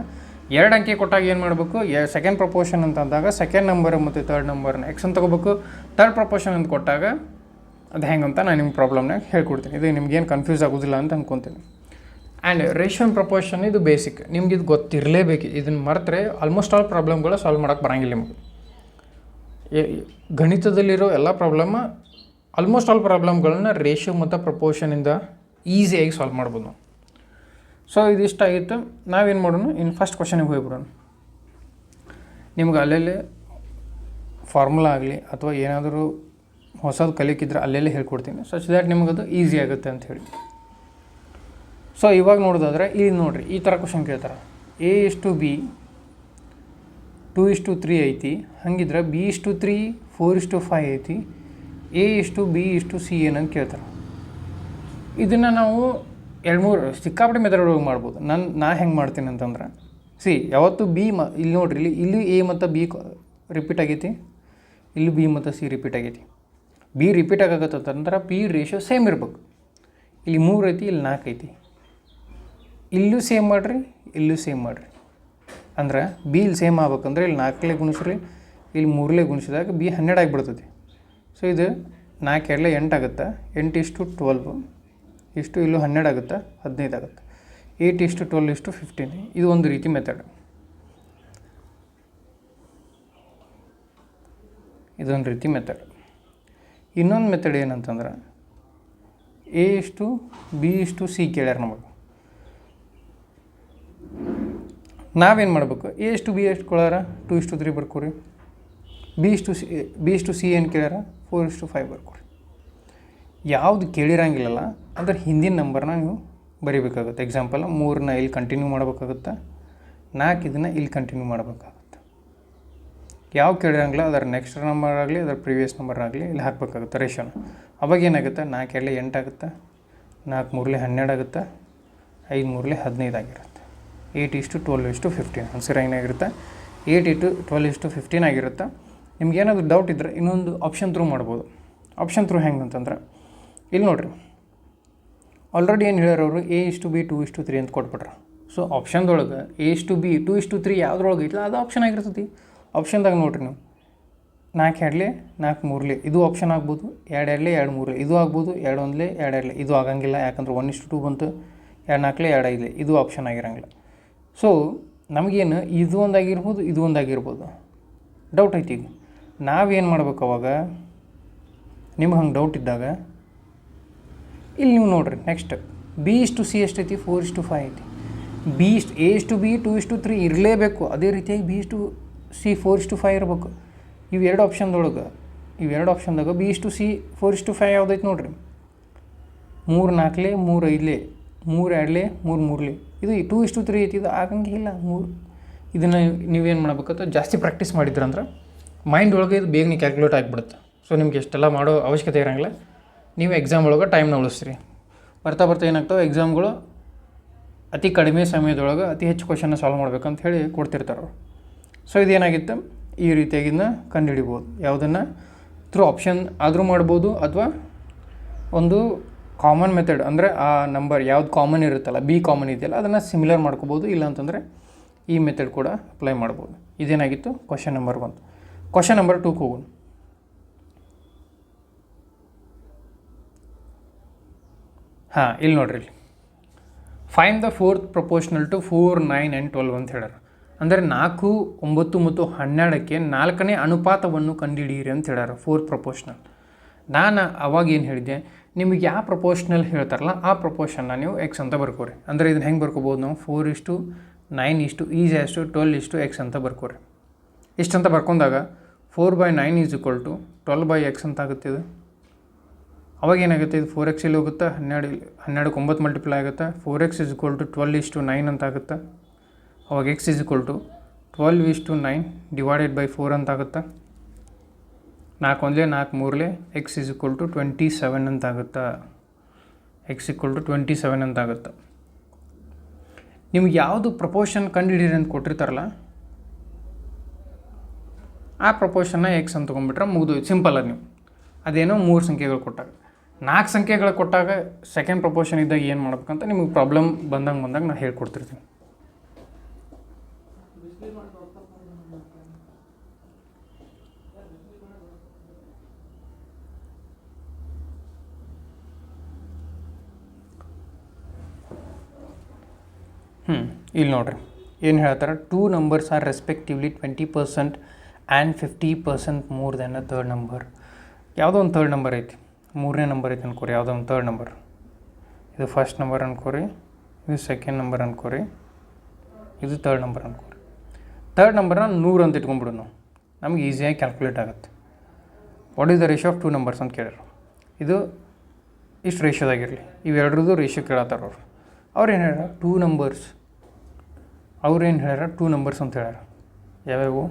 2 ಅಂಕಿ ಕೊಟ್ಟಾಗ ಏನು ಮಾಡಬೇಕು, ಸೆಕೆಂಡ್ ಪ್ರಪೋರ್ಷನ್ ಅಂತ ಅಂದಾಗ ಸೆಕೆಂಡ್ ನಂಬರ್ ಮತ್ತು ಥರ್ಡ್ ನಂಬರ್ನ x ಅಂತ ತೊಗೋಬೇಕು. ಥರ್ಡ್ ಪ್ರಪೋರ್ಷನ್ ಅಂತ ಕೊಟ್ಟಾಗ ಅದು ಹೆಂಗೆ ಅಂತ ನಾನು ನಿಮ್ಮ ಪ್ರಾಬ್ಲಮ್ನಾಗ ಹೇಳ್ಕೊಡ್ತೀನಿ. ಇದು ನಿಮ್ಗೇನು ಕನ್ಫ್ಯೂಸ್ ಆಗೋದಿಲ್ಲ ಅಂತ ಅಂದ್ಕೊತೀನಿ. ಆ್ಯಂಡ್ ರೇಷಿಯೋ ಪ್ರಪೋರ್ಷನ್ ಇದು ಬೇಸಿಕ್, ನಿಮ್ಗೆ ಇದು ಗೊತ್ತಿರಲೇಬೇಕು. ಇದನ್ನು ಮರೆತರೆ ಆಲ್ಮೋಸ್ಟ್ ಆಲ್ ಪ್ರಾಬ್ಲಮ್ಗಳು ಸಾಲ್ವ್ ಮಾಡೋಕ್ಕೆ ಬರೋಂಗಿಲ್ಲ ನಿಮಗೆ. ಗಣಿತದಲ್ಲಿರೋ ಎಲ್ಲ ಪ್ರಾಬ್ಲಮ್, ಆಲ್ಮೋಸ್ಟ್ ಆಲ್ ಪ್ರಾಬ್ಲಮ್ಗಳನ್ನ ರೇಷಿಯೋ ಮತ್ತು ಪ್ರಪೋರ್ಷನಿಂದ ಈಸಿಯಾಗಿ ಸಾಲ್ವ್ ಮಾಡ್ಬೋದು ನಾವು. ಸೊ ಇದಿಷ್ಟಾಗಿತ್ತು. ನಾವೇನು ಮಾಡೋಣ, ಇನ್ನು ಫಸ್ಟ್ ಕ್ವಶನಿಗೆ ಹೋಗ್ಬಿಡೋಣ. ನಿಮ್ಗೆ ಅಲ್ಲೆಲ್ಲೇ ಫಾರ್ಮುಲಾ ಆಗಲಿ ಅಥವಾ ಏನಾದರೂ ಹೊಸದು ಕಲಿಕಿದ್ರೆ ಅಲ್ಲೆಲ್ಲೇ ಹೇಳ್ಕೊಡ್ತೀನಿ, ಸಚ್ ದ್ಯಾಟ್ ನಿಮಗದು ಈಸಿ ಆಗುತ್ತೆ ಅಂತ ಹೇಳಿ. ಸೊ ಇವಾಗ ನೋಡೋದಾದ್ರೆ ಇಲ್ಲಿ ನೋಡಿರಿ, ಈ ಥರ ಕ್ವಶನ್ ಕೇಳ್ತಾರೆ. a/b 2:3 ಐತಿ, ಹಂಗಿದ್ರೆ b/3 4:5 ಐತಿ, a/b/c ಏನಂತ ಕೇಳ್ತಾರೆ. ಇದನ್ನು ನಾವು 2-3 ಸಿಕ್ಕಾಪಟ್ಟೆ ಮೆಥಡ್ ಒಳಗೆ ಮಾಡ್ಬೋದು. ನಾ ಹೆಂಗೆ ಮಾಡ್ತೀನಿ ಅಂತಂದ್ರೆ, ಯಾವತ್ತು ಬಿ ಇಲ್ಲಿ ನೋಡ್ರಿ, ಇಲ್ಲಿ ಎ ಮತ್ತು ಬಿ ರಿಪೀಟ್ ಆಗೈತಿ, ಇಲ್ಲಿ ಬಿ ಮತ್ತು ಸಿ ರಿಪೀಟ್ ಆಗೈತಿ. ಬಿ ರಿಪೀಟ್ ಆಗತ್ತಂತಂದ್ರೆ ಪಿ ರೇಷಿಯೋ ಸೇಮ್ ಇರ್ಬೇಕು. ಇಲ್ಲಿ 3 ಐತಿ, ಇಲ್ಲಿ 4 ಐತಿ, ಇಲ್ಲೂ ಸೇಮ್ ಮಾಡಿರಿ, ಇಲ್ಲೂ ಸೇಮ್ ಮಾಡಿರಿ. ಅಂದ್ರೆ ಬಿ ಇಲ್ಲಿ ಸೇಮ್ ಆಗ್ಬೇಕಂದ್ರೆ ಇಲ್ಲಿ 4ಲೇ ಗುಣಿಸ್ರಿ, ಇಲ್ಲಿ 3ಲೇ ಗುಣಿಸಿದಾಗ ಬಿ 12 ಆಗಿಬಿಡ್ತೈತಿ. ಸೊ ಇದು 4 2 8 ಆಗುತ್ತೆ, 8:12 ಇಷ್ಟು, ಇಲ್ಲೂ 12 ಆಗುತ್ತೆ, 15 ಆಗುತ್ತೆ. 8:12:15 ಇದು ಒಂದು ರೀತಿ ಮೆಥಡ್. ಇದೊಂದು ರೀತಿ ಮೆಥಡ್. ಇನ್ನೊಂದು ಮೆಥಡ್ ಏನಂತಂದ್ರೆ a/b/c ಕೇಳ್ಯಾರ ನಮಗೆ. ನಾವೇನು ಮಾಡಬೇಕು, a/b ಎಷ್ಟು ಕೊಳ್ಯಾರ 2:3 ಬರ್ಕೋರಿ, b/c ಏನು ಕೇಳ್ಯಾರ 4:5 ಬರ್ಕೋರಿ. ಯಾವುದು ಕೇಳಿರಂಗಿಲ್ಲಲ್ಲ ಅಂದ್ರೆ ಹಿಂದಿನ ನಂಬರ್ನ ನೀವು ಬರೀಬೇಕಾಗುತ್ತೆ. ಎಕ್ಸಾಂಪಲ್ 3ನ ಇಲ್ಲಿ ಕಂಟಿನ್ಯೂ ಮಾಡಬೇಕಾಗುತ್ತೆ, 4 ಇದನ್ನು ಇಲ್ಲಿ ಕಂಟಿನ್ಯೂ ಮಾಡಬೇಕಾಗುತ್ತೆ. ಯಾವ ಕೇಳಿರಂಗಿಲ್ಲ ಅದರ ನೆಕ್ಸ್ಟ್ ನಂಬರ್ ಆಗಲಿ ಅದರ ಪ್ರೀವಿಯಸ್ ನಂಬರ್ ಆಗಲಿ ಇಲ್ಲಿ ಹಾಕಬೇಕಾಗುತ್ತೆ ರೇಷನ್. ಅವಾಗ ಏನಾಗುತ್ತೆ, 4 2 8 ಆಗುತ್ತೆ, 4 3 12 ಆಗುತ್ತೆ, 5 3 15 ಆಗಿರುತ್ತೆ. 8:12:15 ಆನ್ಸರ್ ಏನಾಗಿರುತ್ತೆ, 8:12:15 ಆಗಿರುತ್ತೆ. ನಿಮ್ಗೇನಾದರೂ ಡೌಟ್ ಇದ್ದರೆ ಇನ್ನೊಂದು ಆಪ್ಷನ್ ಥ್ರೂ ಮಾಡ್ಬೋದು. ಆಪ್ಷನ್ ಥ್ರೂ ಹೆಂಗೆ ಅಂತಂದ್ರೆ ಇಲ್ಲಿ ನೋಡಿರಿ, ಆಲ್ರೆಡಿ ಏನು ಹೇಳ್ಯಾರವರು a/b 2:3 ಅಂತ ಕೊಟ್ಬಿಟ್ರೆ. ಸೊ ಆಪ್ಷನ್ದೊಳಗೆ a/b 2:3 ಯಾವುದ್ರೊಳಗೆ ಐತಿಲ್ಲ ಅದು ಆಪ್ಷನ್ ಆಗಿರ್ತೈತಿ. ಆಪ್ಷನ್ದಾಗ ನೋಡಿರಿ ನೀವು 4 2 4 3 ಇದು ಆಪ್ಷನ್ ಆಗ್ಬೋದು, 2 2 2 3 ಇದು ಆಗ್ಬೋದು, 2 1 2 2 ಇದು ಆಗಂಗಿಲ್ಲ, ಯಾಕಂದ್ರೆ 1:2 ಬಂತು, 2 4 2 5 ಇದು ಆಪ್ಷನ್ ಆಗಿರಂಗಿಲ್ಲ. ಸೊ ನಮಗೇನು ಇದು ಒಂದಾಗಿರ್ಬೋದು, ಇದು ಒಂದಾಗಿರ್ಬೋದು. ಡೌಟ್ ಐತಿ. ಈಗ ನಾವೇನು ಮಾಡ್ಬೇಕು, ಅವಾಗ ನಿಮ್ಗೆ ಹಂಗೆ ಡೌಟ್ ಇದ್ದಾಗ ಇಲ್ಲಿ ನೀವು ನೋಡಿರಿ ನೆಕ್ಸ್ಟ್ b/c ಎಷ್ಟೈತಿ 4:5 ಐತಿ. a/b 2:3 ಇರಲೇಬೇಕು. ಅದೇ ರೀತಿಯಾಗಿ b/c 4:5 ಇರಬೇಕು. ಇವೆರಡು ಆಪ್ಷನ್ದೊಳಗೆ ಆಪ್ಷನ್ದಾಗ b/c 4:5 ಯಾವುದೈತಿ ನೋಡಿರಿ, 3 4 3 5 3 2 3 3 ಇದು 2:3 ಐತಿ. ಇದು ಆಗಂಗಿಲ್ಲ 3. ಇದನ್ನು ನೀವೇನು ಮಾಡ್ಬೇಕಂತ ಜಾಸ್ತಿ ಪ್ರಾಕ್ಟೀಸ್ ಮಾಡಿದ್ರಂದ್ರೆ ಮೈಂಡ್ ಒಳಗೆ ಇದು ಬೇಗನೆ ಕ್ಯಾಲ್ಕುಲೇಟ್ ಆಗಿಬಿಡುತ್ತೆ. ಸೊ ನಿಮ್ಗೆ ಎಷ್ಟೆಲ್ಲ ಮಾಡೋ ಅವಶ್ಯಕತೆ ಇರೋಂಗಿಲ್ಲ. ನೀವು ಎಕ್ಸಾಮ್ ಒಳಗೆ ಟೈಮ್ನ ಉಳಿಸ್ರಿ. ಬರ್ತಾ ಏನಾಗ್ತವೆ, ಎಕ್ಸಾಮ್ಗಳು ಅತಿ ಕಡಿಮೆ ಸಮಯದೊಳಗೆ ಅತಿ ಹೆಚ್ಚು ಕ್ವಶನ್ನ ಸಾಲ್ವ್ ಮಾಡ್ಬೇಕಂತ ಹೇಳಿ ಕೊಡ್ತಿರ್ತಾರೆ ಅವರು. ಸೊ ಇದೇನಾಗಿತ್ತು, ಈ ರೀತಿಯಾಗಿನ ಕಂಡುಹಿಡಿಬೋದು. ಯಾವುದನ್ನು ಥ್ರೂ ಆಪ್ಷನ್ ಆದರೂ ಮಾಡ್ಬೋದು, ಅಥವಾ ಒಂದು ಕಾಮನ್ ಮೆಥಡ್ ಅಂದರೆ ಆ ನಂಬರ್ ಯಾವ್ದು ಕಾಮನ್ ಇರುತ್ತಲ್ಲ, ಬಿ ಕಾಮನ್ ಇದೆಯಲ್ಲ ಅದನ್ನು ಸಿಮಿಲರ್ ಮಾಡ್ಕೋಬೋದು. ಇಲ್ಲಾಂತಂದರೆ ಈ ಮೆಥಡ್ ಕೂಡ ಅಪ್ಲೈ ಮಾಡ್ಬೋದು. ಇದೇನಾಗಿತ್ತು ಕ್ವಶನ್ ನಂಬರ್ 1. ಕ್ವಶನ್ ನಂಬರ್ 2ಗೆ ಹೋಗೋಣ. ಇಲ್ಲಿ ನೋಡ್ರಿ, ಇಲ್ಲಿ find the 4th proportional to 4 9 and 12 ಅಂತ ಹೇಳ್ಯಾರ. ಅಂದರೆ 4, 9 ಮತ್ತು 12ಕ್ಕೆ 4ನೇ ಅನುಪಾತವನ್ನು ಕಂಡುಹಿಡಿಯಿರಿ ಅಂತ ಹೇಳ್ಯಾರ, 4th ಪ್ರಪೋರ್ಷನಲ್. ನಾನು ಅವಾಗ ಏನು ಹೇಳಿದ್ದೆ, ನಿಮಗೆ ಯಾವ ಪ್ರಪೋರ್ಷನಲ್ ಹೇಳ್ತಾರಲ್ಲ ಆ ಪ್ರಪೋರ್ಷನ್ನ ನೀವು ಎಕ್ಸ್ ಅಂತ ಬರ್ಕೋರಿ. ಅಂದರೆ ಇದನ್ನು ಹೆಂಗೆ ಬರ್ಕೋಬೋದು ನಾವು, 4:9:12:x ಅಂತ ಬರ್ಕೋರಿ. ಇಷ್ಟಂತ ಬರ್ಕೊಂಡಾಗ 4/9 = 12/x ಅಂತ ಆಗುತ್ತೆ. ಇದು ಅವಾಗ ಏನಾಗುತ್ತೆ, ಇದು 4x ಇಲ್ಲಿ ಹೋಗುತ್ತೆ, 12 9 ಮಲ್ಟಿಪ್ಲೈ ಆಗುತ್ತೆ, 4x = 12:9 ಅಂತ ಆಗುತ್ತೆ. ಅವಾಗ x = 12:9 / 4 ಅಂತ ಆಗುತ್ತೆ. 4 1 4 3 x = 27 ಅಂತ ಆಗುತ್ತೆ. x = 27 ಅಂತ ಆಗುತ್ತೆ. ನಿಮ್ಗೆ ಯಾವುದು ಪ್ರಪೋರ್ಷನ್ ಕಂಡುಹಿಡಿಯಿರಿ ಅಂತ ಕೊಟ್ಟಿರ್ತಾರಲ್ಲ ಆ ಪ್ರಪೋರ್ಷನ್ನ ಎಕ್ಸ್ ಅಂತ ತೊಗೊಂಡ್ಬಿಟ್ರೆ ಮುಗಿದು, ಸಿಂಪಲ್ ಅದು. ನೀವು ಅದೇನೋ 3 ಸಂಖ್ಯೆಗಳು ಕೊಟ್ಟಾಗ, 4 ಸಂಖ್ಯೆಗಳು ಕೊಟ್ಟಾಗ ಸೆಕೆಂಡ್ ಪ್ರಪೋರ್ಷನ್ ಇದ್ದಾಗ ಏನು ಮಾಡ್ಬೇಕಂತ ನಿಮಗೆ ಪ್ರಾಬ್ಲಮ್ ಬಂದಾಗ ನಾನು ಹೇಳ್ಕೊಡ್ತಿರ್ತೀನಿ. ಇಲ್ಲಿ ನೋಡ್ರಿ ಏನು ಹೇಳ್ತಾರೆ, 2 numbers are respectively 20% and 50% more than a third number. ಯಾವುದೋ ಒಂದು ಥರ್ಡ್ ನಂಬರ್ ಐತಿ, 3ನೇ ನಂಬರ್ ಐತಿ ಅನ್ಕೋರಿ, ಯಾವುದೋ ಒಂದು ಥರ್ಡ್ ನಂಬರ್. ಇದು ಫಸ್ಟ್ ನಂಬರ್ ಅನ್ಕೋರಿ, ಇದು ಸೆಕೆಂಡ್ ನಂಬರ್ ಅನ್ಕೋರಿ, ಇದು ಥರ್ಡ್ ನಂಬರ್ ಅನ್ಕೋರಿ. ಥರ್ಡ್ ನಂಬರ್ನ 100 ಅಂತ ಇಟ್ಕೊಂಡ್ಬಿಡು, ನಮ್ಗೆ ಈಸಿಯಾಗಿ ಕ್ಯಾಲ್ಕುಲೇಟ್ ಆಗುತ್ತೆ. What is the ratio of 2 numbers ಅಂತ ಕೇಳ್ಯಾರ. ಇದು ಇಷ್ಟು ರೇಷಿಯೋದಾಗಿರಲಿ, ಇವೆರಡ್ರದ್ದು ರೇಷಿಯೋ ಕೇಳತ್ತಾರ ಅವ್ರು ಏನು ಹೇಳ್ಯಾರ, 2 numbers. ಅವ್ರೇನು ಹೇಳ್ಯಾರ, 2 numbers ಅಂತ ಹೇಳ್ಯಾರ. ಯಾವ್ಯಾವು,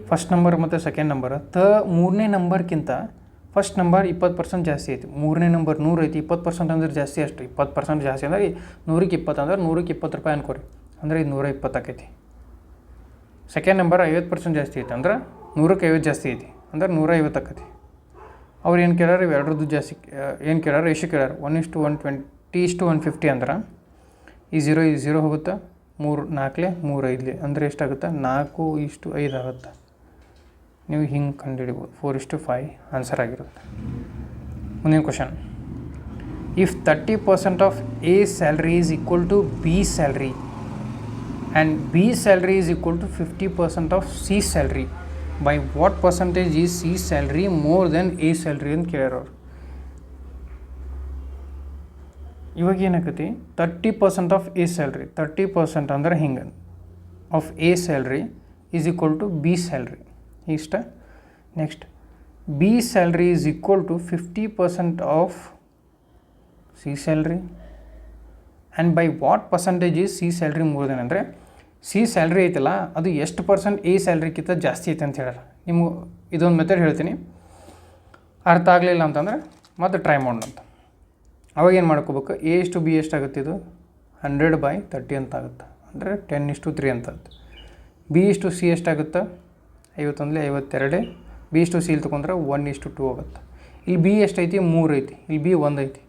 ಫಸ್ಟ್ ನಂಬರ್ ಮತ್ತು ಸೆಕೆಂಡ್ ನಂಬರ್. ಮೂರನೇ ನಂಬರ್ಗಿಂತ ಫಸ್ಟ್ ನಂಬರ್ 20% ಜಾಸ್ತಿ ಐತಿ, ಮೂರನೇ ನಂಬರ್ 100 ಐತಿ, 20% ಅಂದ್ರೆ ಜಾಸ್ತಿ. ಅಷ್ಟು 20% ಜಾಸ್ತಿ ಅಂದರೆ 100ಕ್ಕೆ 20 ಅಂದ್ರೆ 100ಕ್ಕೆ 20 ರೂಪಾಯಿ ಅನ್ಕೋರಿ, ಅಂದರೆ ಇದು 120 ಆಕೈತಿ. ಸೆಕೆಂಡ್ ನಂಬರ್ 50% ಜಾಸ್ತಿ ಐತಿ, ಅಂದ್ರೆ 100ಕ್ಕೆ 50 ಜಾಸ್ತಿ ಐತಿ, ಅಂದ್ರೆ 150 ಆಕೈತಿ. ಅವ್ರು ಏನು ಕೇಳ್ಯಾರ, ಇವೆರಡರದ್ದು ಜಾಸ್ತಿ ಏನು ಕೇಳ್ಯಾರ, ರೇಷಿಯೋ ಕೇಳ್ಯಾರ. 1:120:150 ಅಂದ್ರೆ ಈ 0 ಹೋಗುತ್ತೆ, 3 4 3 5 ಅಂದರೆ ಎಷ್ಟಾಗುತ್ತೆ, 4:5 ಆಗುತ್ತೆ. ನೀವು ಹಿಂಗೆ ಕಂಡುಹಿಡಿಬೋದು, 4:5 ಆನ್ಸರ್ ಆಗಿರುತ್ತೆ. ಮುಂದಿನ question, if 30% of A salary is equal to B salary and B salary is equal to 50% of C salary, by what percentage is C salary more than A salary ಅಂತ ಕೇಳ್ಯಾರವ್ರು. ಇವಾಗ ಏನಾಕತಿ, 30% ಆಫ್ ಎ ಸ್ಯಾಲ್ರಿ, 30% ಅಂದ್ರೆ ಹಿಂಗೆ of A salary is equal to B salary ಇಷ್ಟ. Next B salary is equal to 50% of C salary and by what percentage is C salary more than, ಅಂದರೆ C salary ಐತಲ್ಲ ಅದು ಎಷ್ಟು percent A ಸ್ಯಾಲ್ರಿಗಿಂತ ಜಾಸ್ತಿ ಐತೆ ಅಂತ ಹೇಳ್ಯಾರ. ನಿಮ್ಗೆ ಇದೊಂದು ಮೆಥಡ್ ಹೇಳ್ತೀನಿ, ಅರ್ಥ ಆಗಲಿಲ್ಲ ಅಂತಂದರೆ ಮತ್ತೆ ಟ್ರೈ ಮಾಡೋಣ ಅಂತ. ಅವಾಗ ಏನು ಮಾಡ್ಕೋಬೇಕು, A:B ಎಷ್ಟಾಗುತ್ತೆ, ಇದು 100/30 ಅಂತ ಆಗುತ್ತೆ, ಅಂದರೆ 10:3 ಅಂತ ಆಗುತ್ತೆ. B:C ಎಷ್ಟಾಗುತ್ತೆ, 51 52. B:C ಇಲ್ಲಿ ತೊಗೊಂಡ್ರೆ 1:2 ಆಗುತ್ತೆ. ಇಲ್ಲಿ B ಎಷ್ಟೈತಿ, 3 ಐತಿ, ಇಲ್ಲಿ B 1 ಐತಿ.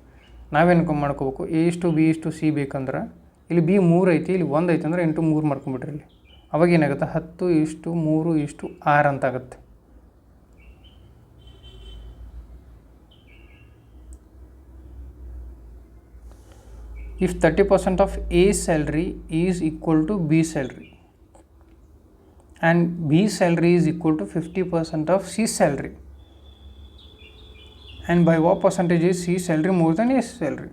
ನಾವೇನು ಮಾಡ್ಕೋಬೇಕು, A:B:C ಬೇಕಂದ್ರೆ ಇಲ್ಲಿ B 3 ಐತಿ, ಇಲ್ಲಿ 1 ಐತಿ, ಅಂದರೆ 8 3 ಮಾಡ್ಕೊಂಬಿಟ್ರಿ. ಇಲ್ಲಿ ಅವಾಗ ಏನಾಗುತ್ತೆ, 10:3:6 ಅಂತ ಆಗುತ್ತೆ. If 30% of A salary is equal to B salary and B salary is equal to 50% of C salary, and by what percentage is C salary more than A salary?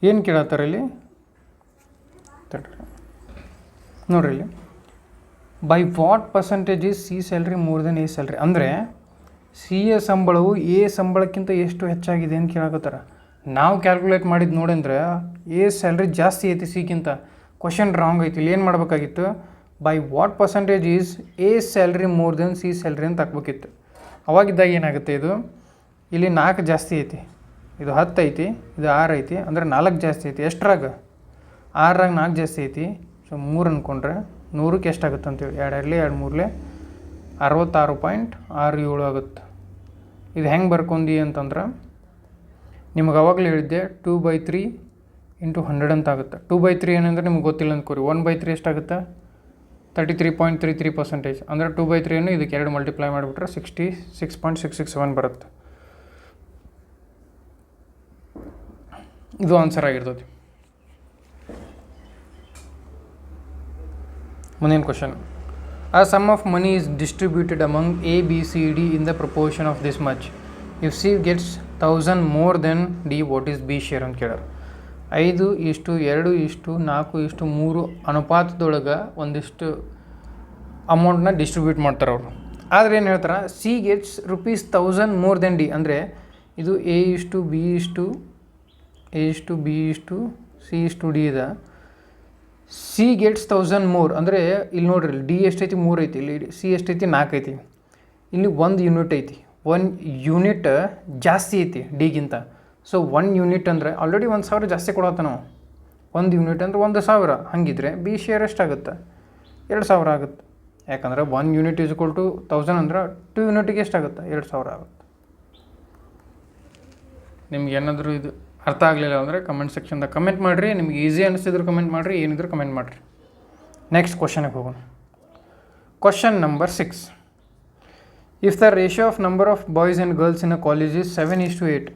ಏನು ಕೇಳತ್ತಾರೆ ಇಲ್ಲಿ ನೋಡ್ರಿ, ಇಲ್ಲಿ by what percentage is C salary more than A salary, ಅಂದರೆ C A ಸಂಬಳವು A ಸಂಬಳಕ್ಕಿಂತ ಎಷ್ಟು ಹೆಚ್ಚಾಗಿದೆ ಅಂತ ಕೇಳಕತ್ತಾರ. ನಾವು ಕ್ಯಾಲ್ಕುಲೇಟ್ ಮಾಡಿದ್ದು ನೋಡಿದ್ರೆ ಎ ಸ್ಯಾಲ್ರಿ ಜಾಸ್ತಿ ಐತಿ ಸಿಗಿಂತ. ಕ್ವಶನ್ ರಾಂಗ್ ಐತಿ. ಇಲ್ಲಿ ಏನು ಮಾಡಬೇಕಾಗಿತ್ತು, by what percentage is A salary more then C salary ಅಂತ ಹಾಕ್ಬೇಕಿತ್ತು. ಅವಾಗಿದ್ದಾಗ ಏನಾಗುತ್ತೆ, ಇದು ಇಲ್ಲಿ 4 ಜಾಸ್ತಿ ಐತಿ, ಇದು 10 ಐತಿ, ಇದು 6 ಐತಿ, ಅಂದರೆ 4 ಜಾಸ್ತಿ ಐತಿ. ಎಷ್ಟರಾಗ, 6ರಾಗ 4 ಜಾಸ್ತಿ ಐತಿ. ಸೊ 3 ಅಂದ್ಕೊಂಡ್ರೆ 100ಕ್ಕೆ ಎಷ್ಟಾಗುತ್ತೆ ಅಂತೇಳಿ, 2 2 3 66.67 ಆಗುತ್ತೆ. ಇದು ಹೆಂಗೆ ಬರ್ಕೊಂಡಿ ಅಂತಂದ್ರೆ, ನಿಮಗೆ ಅವಾಗಲೇ ಹೇಳಿದ್ದೆ 2/3 × 100 ಅಂತ ಆಗುತ್ತೆ. 2/3 ಏನಂದ್ರೆ ನಿಮ್ಗೆ ಗೊತ್ತಿಲ್ಲ ಅಂದ್ಕೋರಿ. 1/3 ಎಷ್ಟಾಗುತ್ತೆ, 33.33%. ಅಂದರೆ 2/3 ಇದಕ್ಕೆ 2 ಮಲ್ಟಿಪ್ಲೈ ಮಾಡಿಬಿಟ್ರೆ 66.667 ಬರುತ್ತೆ. ಇದು ಆನ್ಸರ್ ಆಗಿರ್ತದೆ. ಮುಂದಿನ question. A sum of money is distributed among A, B, C, D in the proportion of this much. If C gets 1000 more than D, what is B share ಅಂತ ಕೇಳ್ಯಾರ. 5:2:4:3 ಅನುಪಾತದೊಳಗೆ ಒಂದಿಷ್ಟು ಅಮೌಂಟ್ನ ಡಿಸ್ಟ್ರಿಬ್ಯೂಟ್ ಮಾಡ್ತಾರೆ ಅವರು. ಆದರೆ ಏನು ಹೇಳ್ತಾರೆ, C gets ₹1000 more than D. ಅಂದರೆ ಇದು A:2B:C:2D ಇದೆ. ಸಿ ಗೆಟ್ಸ್ 1000 ಮೋರ್ ಅಂದರೆ ಇಲ್ಲಿ ನೋಡ್ರಿ, ಡಿ ಎಷ್ಟೈತಿ 3 ಐತಿ, ಇಲ್ಲಿ ಸಿ ಎಷ್ಟೈತಿ 4 ಐತಿ, ಇಲ್ಲಿ 1 ಯೂನಿಟ್ ಐತಿ. 1 ಯೂನಿಟ್ ಜಾಸ್ತಿ ಐತಿ ಡಿಗಿಂತ. ಸೊ 1 ಯೂನಿಟ್ ಅಂದರೆ ಆಲ್ರೆಡಿ 1000 ಜಾಸ್ತಿ ಕೊಡತ್ತ ನಾವು. 1 ಯೂನಿಟ್ ಅಂದರೆ 1000. ಹಾಗಿದ್ರೆ ಬಿ ಶೇರ್ ಎಷ್ಟಾಗುತ್ತೆ? 2000 ಆಗುತ್ತೆ. ಯಾಕಂದ್ರೆ 1 ಯೂನಿಟ್ = 1000 ಅಂದ್ರೆ 2 ಯೂನಿಟಿಗೆ ಎಷ್ಟಾಗುತ್ತೆ? 2000 ಆಗುತ್ತೆ. ನಿಮ್ಗೆ ಏನಾದರೂ ಇದು ಅರ್ಥ ಆಗಲಿಲ್ಲ ಅಂದರೆ ಕಮೆಂಟ್ ಸೆಕ್ಷನ್ದಾಗ ಕಮೆಂಟ್ ಮಾಡಿರಿ. ನಿಮ್ಗೆ ಈಸಿ ಅನಿಸಿದ್ರು ಕಮೆಂಟ್ ಮಾಡಿರಿ, ಏನಿದ್ರು ಕಮೆಂಟ್ ಮಾಡಿರಿ. ನೆಕ್ಸ್ಟ್ ಕ್ವಶನ್ಗೆ ಹೋಗೋಣ. Question number 6. If the ratio of number of boys and girls in a college is 7:8,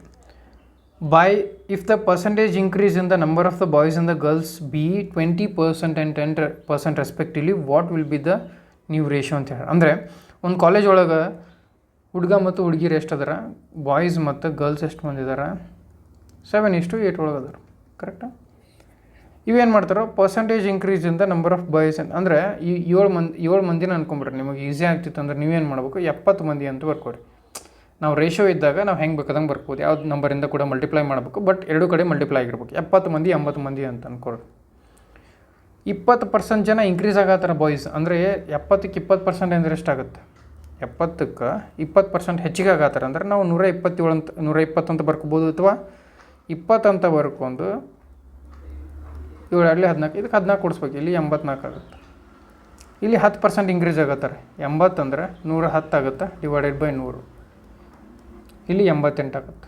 if the percentage increase in the number of the boys and the girls be 20% and 10% respectively, what will be the new ratio ಅಂತ ಹೇಳಿ. ಅಂದರೆ ಒಂದು college ಒಳಗೆ ಹುಡುಗ ಮತ್ತು ಹುಡುಗಿರು ಎಷ್ಟು ಅದಾರ, ಬಾಯ್ಸ್ ಮತ್ತು ಗರ್ಲ್ಸ್ ಎಷ್ಟು ಮಂದಿ ಇದಾರೆ? 7:8 ಒಳಗೆ ಅದಾರ. ಕರೆಕ್ಟಾ? ಇವೇನು ಮಾಡ್ತಾರೋ, percentage increase in the number of boys ಅಂದರೆ ಈ 7 ಮಂದಿನ ಅನ್ಕೊಂಬಿಡ್ರಿ. ನಿಮಗೆ ಈಸಿ ಆಗ್ತಿತ್ತು ಅಂದ್ರೆ ನೀವೇನು ಮಾಡಬೇಕು, 70 ಮಂದಿ ಅಂತ ಬರ್ಕೋರಿ. ನಾವು ರೇಷೋ ಇದ್ದಾಗ ನಾವು ಹೆಂಗೆ ಬೇಕಾದಂಗೆ ಬರ್ಬೋದು, ಯಾವ್ದು ನಂಬರಿಂದ ಕೂಡ ಮಲ್ಟಿಪ್ಲೈ ಮಾಡಬೇಕು, ಬಟ್ ಎರಡು ಕಡೆ ಮಲ್ಟಿಪ್ಲೈ ಆಗಿರ್ಬೇಕು. 70 ಮಂದಿ 80 ಮಂದಿ ಅಂತ ಅನ್ಕೋರಿ. 20% ಜನ ಇನ್ಕ್ರೀಸ್ ಆಗತ್ತಾರ ಬಾಯ್ಸ್. ಅಂದರೆ 70ಕ್ಕೆ 20% ಅಂದರೆ ಎಷ್ಟಾಗುತ್ತೆ? 70ಕ್ಕೆ 20% ಹೆಚ್ಚಿಗೆ ಆಗತ್ತಾರ ಅಂದ್ರೆ ನಾವು 120 ಅಂತ ಬರ್ಕೋಬೋದು, ಅಥವಾ 20 ಅಂತ ಬರ್ಕೊಂಡು 7 ಆಗಲಿ 14, ಇದಕ್ಕೆ 14 ಕೊಡಿಸ್ಬೇಕು. ಇಲ್ಲಿ 84 ಆಗುತ್ತೆ. ಇಲ್ಲಿ 10% ಇನ್ಕ್ರೀಸ್ ಆಗತ್ತಾರೆ. 80 ಅಂದರೆ 110 ಆಗುತ್ತೆ, /100. ಇಲ್ಲಿ 88 ಆಗುತ್ತೆ.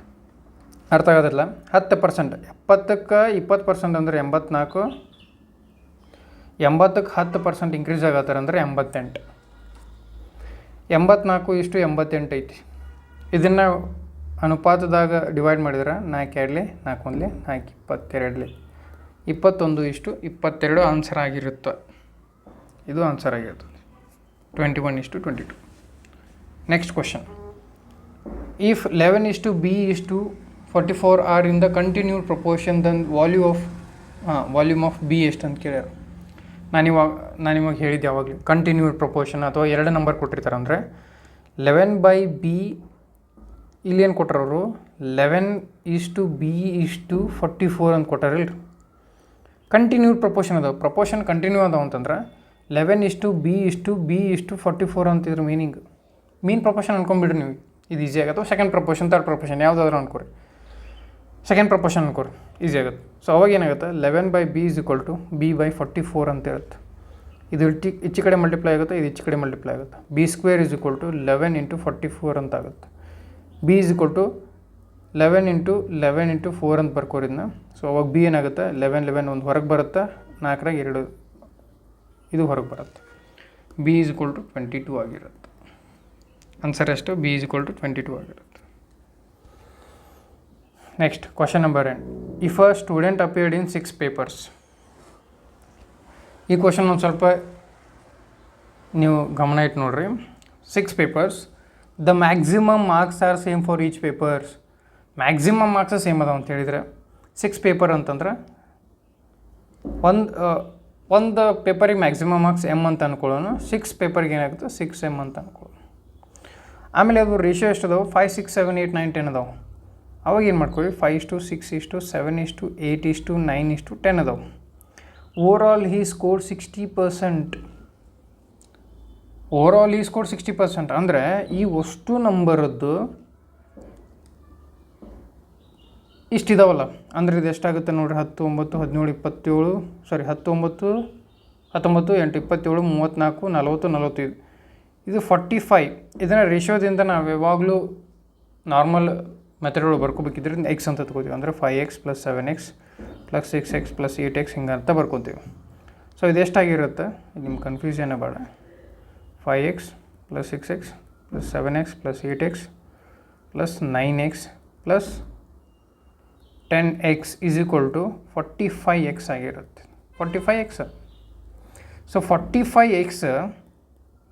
ಅರ್ಥ ಆಗೋದಿಲ್ಲ? 10%. 70ಕ್ಕೆ 20% ಅಂದರೆ 84. 80ಕ್ಕೆ 10% ಇನ್ಕ್ರೀಸ್ ಆಗತ್ತಾರೆ ಅಂದರೆ 88. 84:88 ಐತಿ. ಇದನ್ನು ಅನುಪಾತದಾಗ ಡಿವೈಡ್ ಮಾಡಿದ್ರೆ 4 4 4 22 21:22 ಆನ್ಸರ್ ಆಗಿರುತ್ತೆ. ಇದು ಆನ್ಸರ್ ಆಗಿರ್ತದೆ. 21:22. Next question. If 11:B:44 are in the continued proportion, then volume of B ಎಷ್ಟು ಅಂತ ಕೇಳ್ಯಾರ. ನಾನು ಇವಾಗ ಹೇಳಿದ್ದೆ ಯಾವಾಗಲೂ ಕಂಟಿನ್ಯೂಡ್ ಪ್ರಪೋರ್ಷನ್ ಅಥವಾ 2 ನಂಬರ್ ಕೊಟ್ಟಿರ್ತಾರೆ. ಅಂದರೆ 11/B ಇಲ್ಲೇನು ಕೊಟ್ಟರವರು 11:B:44 ಅಂತ ಕೊಟ್ಟಾರಿಲ್ಲ. ಕಂಟಿನ್ಯೂಡ್ ಪ್ರಪೋರ್ಷನ್ ಅದಾವೆ. ಪ್ರಪೋರ್ಷನ್ ಕಂಟಿನ್ಯೂ ಅದಾವೆ ಅಂತಂದ್ರೆ 11:B:44 ಅಂತಿದ್ರ ಮೀನ್ ಪ್ರಪೋರ್ಷನ್ ಅನ್ಕೊಂಬಿಡ್ರಿ ನೀವು. ಇದು ಈಸಿ ಆಗುತ್ತೆ. ಸೆಕೆಂಡ್ ಪ್ರಪೋರ್ಷನ್, ಥರ್ಡ್ ಪ್ರಪೋರ್ಷನ್ ಯಾವುದಾದ್ರೂ ಅನ್ಕೋರಿ. ಸೆಕೆಂಡ್ ಪ್ರಪೋರ್ಷನ್ ಅನ್ಕೋರಿ, ಈಸಿ ಆಗುತ್ತೆ. ಸೊ ಅವಾಗ ಏನಾಗುತ್ತೆ, 11/B = B/44 ಅಂತ ಇರುತ್ತೆ. ಇದು ಈಚೆ ಕಡೆ ಮಲ್ಟಿಪ್ಲೈ ಆಗುತ್ತೆ, ಇದು ಈಚೆ ಕಡೆ ಮಲ್ಟಿಪ್ಲೈ ಆಗುತ್ತೆ. B² = 11 × 44 ಅಂತ ಆಗುತ್ತೆ. B = 11 × 11 × 4 ಅಂತ ಬರ್ಕೋರಿದ್ನ. ಸೊ ಅವಾಗ ಬಿ ಏನಾಗುತ್ತೆ, 11 ಒಂದು ಹೊರಗೆ ಬರುತ್ತೆ, 4ರಾಗ 2 ಇದು ಹೊರಗೆ ಬರುತ್ತೆ. B = 22 ಆಗಿರುತ್ತೆ. ಆನ್ಸರ್ ಎಷ್ಟು? B = 22 ಆಗಿರುತ್ತೆ. Next question number 8. If a student appeared in 6 papers. ಈ ಕ್ವಶನ್ ಒಂದು ಸ್ವಲ್ಪ ನೀವು ಗಮನ ಇಟ್ಟು ನೋಡ್ರಿ. 6 papers, the maximum marks are same for each papers. Maximum marks same ಅದಾವ ಅಂತ ಹೇಳಿದರೆ 6 ಪೇಪರ್ ಅಂತಂದ್ರೆ ಒಂದು ಪೇಪರಿಗೆ ಮ್ಯಾಕ್ಸಿಮಮ್ ಮಾರ್ಕ್ಸ್ M ಅಂತ ಅಂದ್ಕೊಳ್ಳೋಣ. 6 ಪೇಪರ್ಗೆ ಏನಾಗುತ್ತೆ, 6M ಅಂತ ಅಂದ್ಕೊಳ್ಳೋಣ. ಆಮೇಲೆ ಅದು ರೇಷಿಯೋ ಎಷ್ಟು ಅದಾವೆ, 5, 6, 7, 8, 9, 10 ಅದಾವೆ. ಅವಾಗ ಏನು ಮಾಡ್ಕೊಳ್ಳಿ, 5:6:7:8:9:10 ಅದಾವೆ. ಓವರಾಲ್ ಹಿ ಸ್ಕೋರ್ 60%. ಓವರಾಲ್ ಹಿ ಸ್ಕೋರ್ 60% ಅಂದರೆ ಈ ಅಷ್ಟು ನಂಬರದ್ದು ಇಷ್ಟಿದಾವಲ್ಲ. ಅಂದರೆ ಇದು ಎಷ್ಟಾಗುತ್ತೆ ನೋಡಿರಿ, 10, 9, 17, 27 ಸಾರಿ 10, 9, 19, 8, 27, 34, 40, 45. ಇದು 45. ಇದನ್ನು ರೇಷಿಯೋದಿಂದ ನಾವು ಯಾವಾಗಲೂ ನಾರ್ಮಲ್ ಮೆಥಡ್ಗಳು ಬರ್ಕೋಬೇಕಿದ್ರೆ ಎಕ್ಸ್ ಅಂತ ತಗೋತೀವಿ. ಅಂದರೆ 5x + 7x + 6x + 8x ಹಿಂಗೆ ಅಂತ ಬರ್ಕೊತೀವಿ. ಸೊ ಇದು ಎಷ್ಟಾಗಿರುತ್ತೆ ನಿಮ್ಮ ಕನ್ಫ್ಯೂಷನ್ನೇ ಬೇಡ. 5x + 6x + 7x + 8x + 9x + 10x = 45x ಆಗಿರುತ್ತೆ. 45x. So 45x